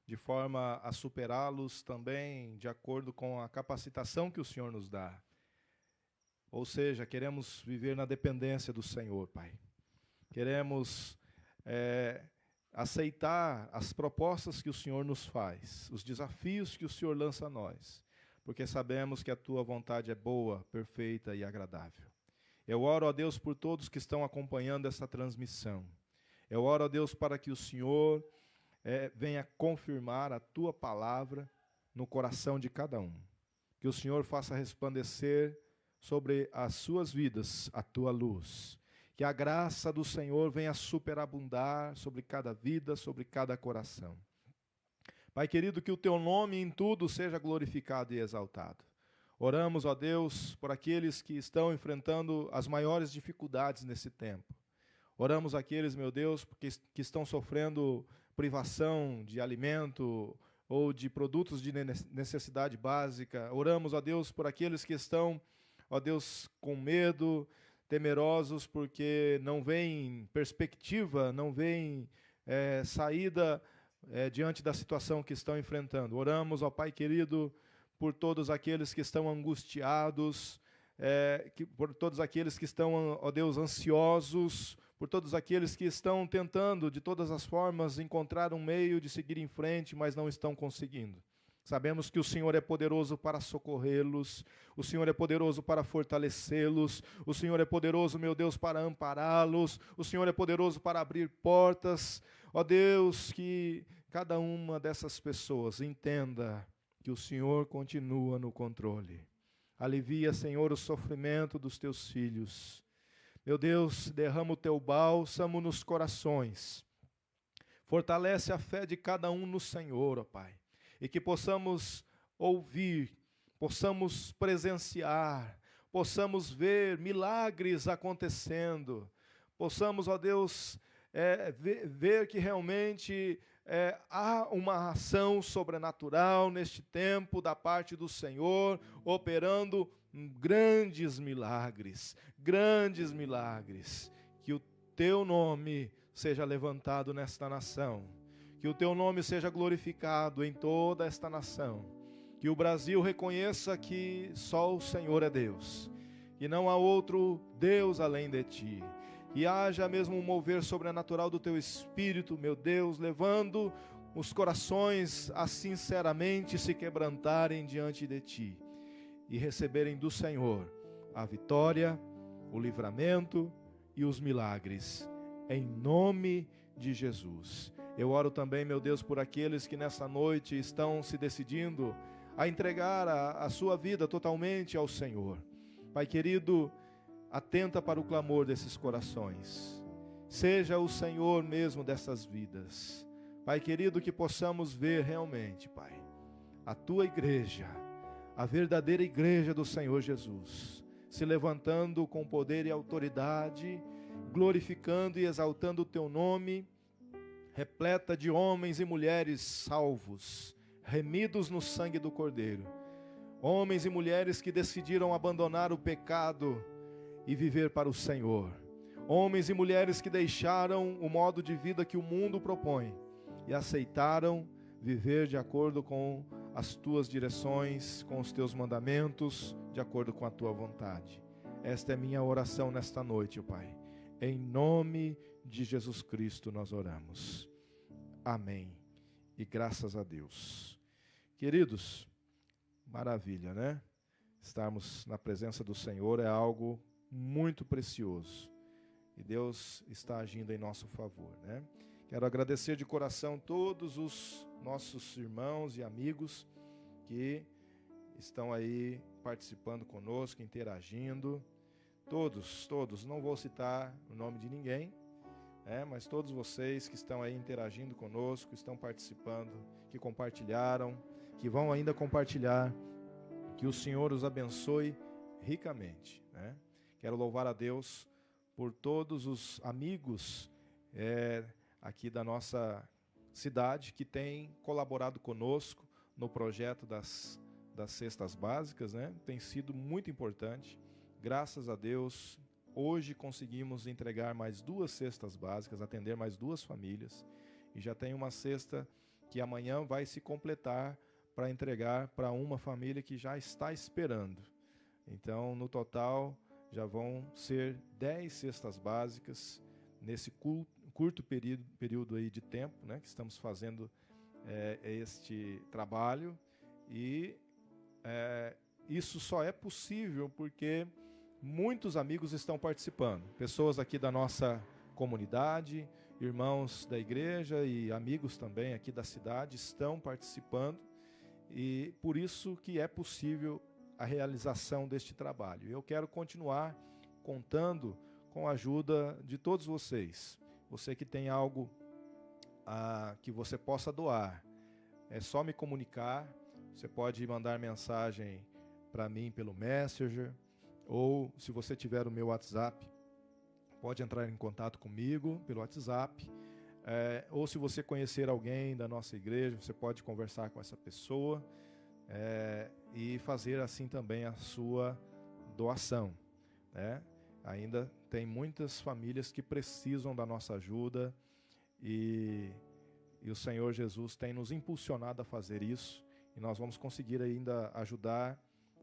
S3: de forma a superá-los também de acordo com a capacitação que o Senhor nos dá. Ou seja, queremos viver na dependência do Senhor, Pai. Queremos aceitar as propostas que o Senhor nos faz, os desafios que o Senhor lança a nós, porque sabemos que a Tua vontade é boa, perfeita e agradável. Eu oro a Deus por todos que estão acompanhando essa transmissão. Eu oro a Deus para que o Senhor venha confirmar a Tua palavra no coração de cada um. Que o Senhor faça resplandecer sobre as suas vidas a Tua luz. Que a graça do Senhor venha superabundar sobre cada vida, sobre cada coração. Pai querido, que o Teu nome em tudo seja glorificado e exaltado. Oramos, ó Deus, por aqueles que estão enfrentando as maiores dificuldades nesse tempo. Oramos aqueles, meu Deus, que estão sofrendo privação de alimento ou de produtos de necessidade básica. Oramos, ó Deus, por aqueles que estão, ó Deus, com medo, temerosos, porque não veem perspectiva, não veem saída diante da situação que estão enfrentando. Oramos, ó Pai querido, por todos aqueles que estão angustiados, por todos aqueles que estão, ó Deus, ansiosos, por todos aqueles que estão tentando, de todas as formas, encontrar um meio de seguir em frente, mas não estão conseguindo. Sabemos que o Senhor é poderoso para socorrê-los, o Senhor é poderoso para fortalecê-los, o Senhor é poderoso, meu Deus, para ampará-los, o Senhor é poderoso para abrir portas. Ó Deus, que cada uma dessas pessoas entenda que o Senhor continua no controle. Alivia, Senhor, o sofrimento dos Teus filhos. Meu Deus, derrama o Teu bálsamo nos corações. Fortalece a fé de cada um no Senhor, ó Pai. E que possamos ouvir, possamos presenciar, possamos ver milagres acontecendo. Possamos, ó Deus, ver que realmente há uma ação sobrenatural neste tempo da parte do Senhor, operando grandes milagres, que o Teu nome seja levantado nesta nação, que o Teu nome seja glorificado em toda esta nação, que o Brasil reconheça que só o Senhor é Deus, que não há outro Deus além de Ti, que haja mesmo um mover sobrenatural do Teu Espírito, meu Deus, levando os corações a sinceramente se quebrantarem diante de Ti e receberem do Senhor a vitória, o livramento e os milagres, em nome de Jesus. Eu oro também, meu Deus, por aqueles que nessa noite estão se decidindo a entregar a sua vida totalmente ao Senhor. Pai querido, atenta para o clamor desses corações. Seja o Senhor mesmo dessas vidas. Pai querido, que possamos ver realmente, Pai, a Tua igreja, a verdadeira igreja do Senhor Jesus, se levantando com poder e autoridade, glorificando e exaltando o Teu nome, repleta de homens e mulheres salvos, remidos no sangue do Cordeiro. Homens e mulheres que decidiram abandonar o pecado e viver para o Senhor. Homens e mulheres que deixaram o modo de vida que o mundo propõe e aceitaram viver de acordo com as Tuas direções, com os Teus mandamentos, de acordo com a Tua vontade. Esta é minha oração nesta noite, Pai. Em nome de Jesus Cristo nós oramos. Amém. E graças a Deus. Queridos, maravilha, né? Estarmos na presença do Senhor é algo muito precioso. E Deus está agindo em nosso favor, né? Quero agradecer de coração todos os nossos irmãos e amigos que estão aí participando conosco, interagindo. Todos, não vou citar o nome de ninguém, mas todos vocês que estão aí interagindo conosco, estão participando, que compartilharam, que vão ainda compartilhar, que o Senhor os abençoe ricamente, né? Quero louvar a Deus por todos os amigos aqui da nossa cidade que têm colaborado conosco no projeto das cestas básicas, né? Tem sido muito importante. Graças a Deus, hoje conseguimos entregar mais 2 cestas básicas, atender mais 2 famílias, e já tem uma cesta que amanhã vai se completar para entregar para uma família que já está esperando. Então, no total, já vão ser 10 cestas básicas nesse curto período aí de tempo, né, que estamos fazendo este trabalho. E isso só é possível porque muitos amigos estão participando, pessoas aqui da nossa comunidade, irmãos da igreja e amigos também aqui da cidade estão participando, e por isso que é possível a realização deste trabalho. Eu quero continuar contando com a ajuda de todos vocês. Você que tem algo que você possa doar, é só me comunicar. Você pode mandar mensagem para mim pelo Messenger, ou se você tiver o meu WhatsApp, pode entrar em contato comigo pelo WhatsApp, ou se você conhecer alguém da nossa igreja, você pode conversar com essa pessoa e fazer assim também a sua doação, né? Ainda tem muitas famílias que precisam da nossa ajuda, e o Senhor Jesus tem nos impulsionado a fazer isso, e nós vamos conseguir ainda ajudar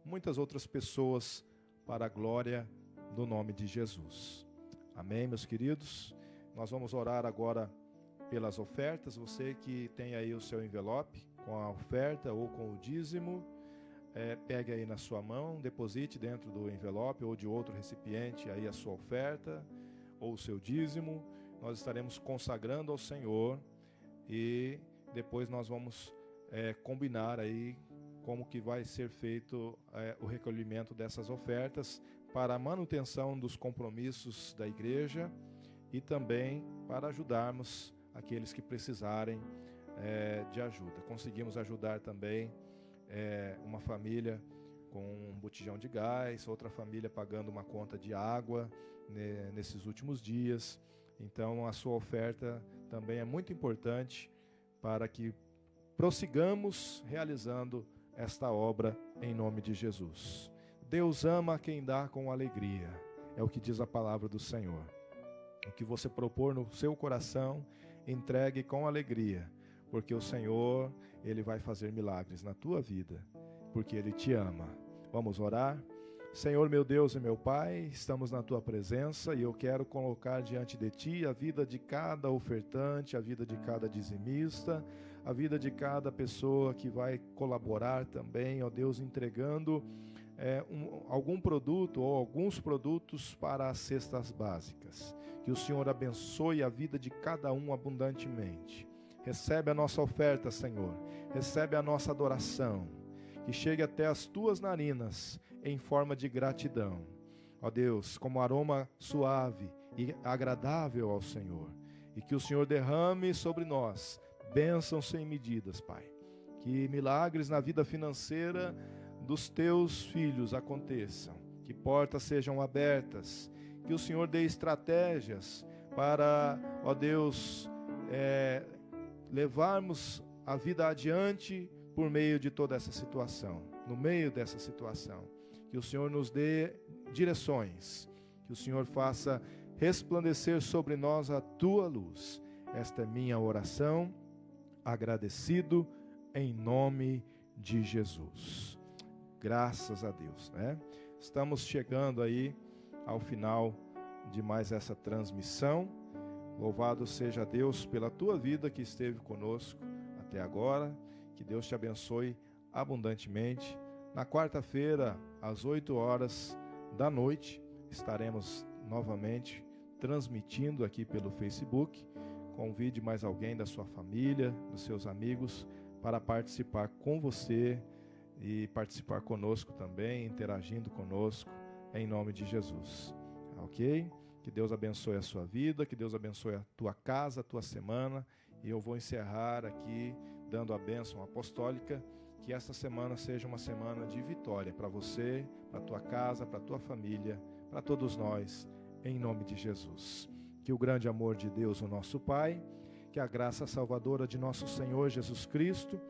S3: muitas outras pessoas para a glória do nome de Jesus. Amém, meus queridos? Nós vamos orar agora pelas ofertas. Você que tem aí o seu envelope com a oferta ou com o dízimo, pegue aí na sua mão, deposite dentro do envelope ou de outro recipiente aí a sua oferta ou o seu dízimo. Nós estaremos consagrando ao Senhor, e depois nós vamos combinar aí como que vai ser feito o recolhimento dessas ofertas para a manutenção dos compromissos da igreja e também para ajudarmos aqueles que precisarem de ajuda. Conseguimos ajudar também uma família com um botijão de gás, outra família pagando uma conta de água nesses últimos dias. Então a sua oferta também é muito importante para que prossigamos realizando esta obra em nome de Jesus. Deus ama quem dá com alegria, é o que diz a palavra do Senhor. O que você propor no seu coração, entregue com alegria, porque o Senhor, Ele vai fazer milagres na tua vida, porque Ele te ama. Vamos orar? Senhor, meu Deus e meu Pai, estamos na Tua presença e eu quero colocar diante de Ti a vida de cada ofertante, a vida de cada dizimista, a vida de cada pessoa que vai colaborar também, ó Deus, entregando algum produto ou alguns produtos para as cestas básicas. Que o Senhor abençoe a vida de cada um abundantemente. Recebe a nossa oferta, Senhor, recebe a nossa adoração, que chegue até as Tuas narinas em forma de gratidão, ó Deus, como aroma suave e agradável ao Senhor, e que o Senhor derrame sobre nós bênçãos sem medidas, Pai, que milagres na vida financeira dos Teus filhos aconteçam, que portas sejam abertas, que o Senhor dê estratégias para, ó Deus, levarmos a vida adiante por meio de toda essa situação, no meio dessa situação, que o Senhor nos dê direções, que o Senhor faça resplandecer sobre nós a Tua luz. Esta é minha oração, agradecido em nome de Jesus. Graças a Deus, né? Estamos chegando aí ao final de mais essa transmissão. Louvado seja Deus pela tua vida que esteve conosco até agora. Que Deus te abençoe abundantemente. Na quarta-feira, às 20h, estaremos novamente transmitindo aqui pelo Facebook. Convide mais alguém da sua família, dos seus amigos, para participar com você e participar conosco também, interagindo conosco, em nome de Jesus. Ok? Que Deus abençoe a sua vida, que Deus abençoe a tua casa, a tua semana. E eu vou encerrar aqui dando a bênção apostólica. Que esta semana seja uma semana de vitória para você, para a tua casa, para a tua família, para todos nós, em nome de Jesus. Que o grande amor de Deus, o nosso Pai, que a graça salvadora de nosso Senhor Jesus Cristo,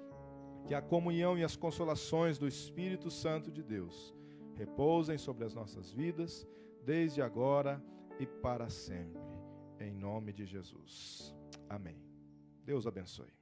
S3: que a comunhão e as consolações do Espírito Santo de Deus repousem sobre as nossas vidas, desde agora e para sempre, em nome de Jesus. Amém. Deus abençoe.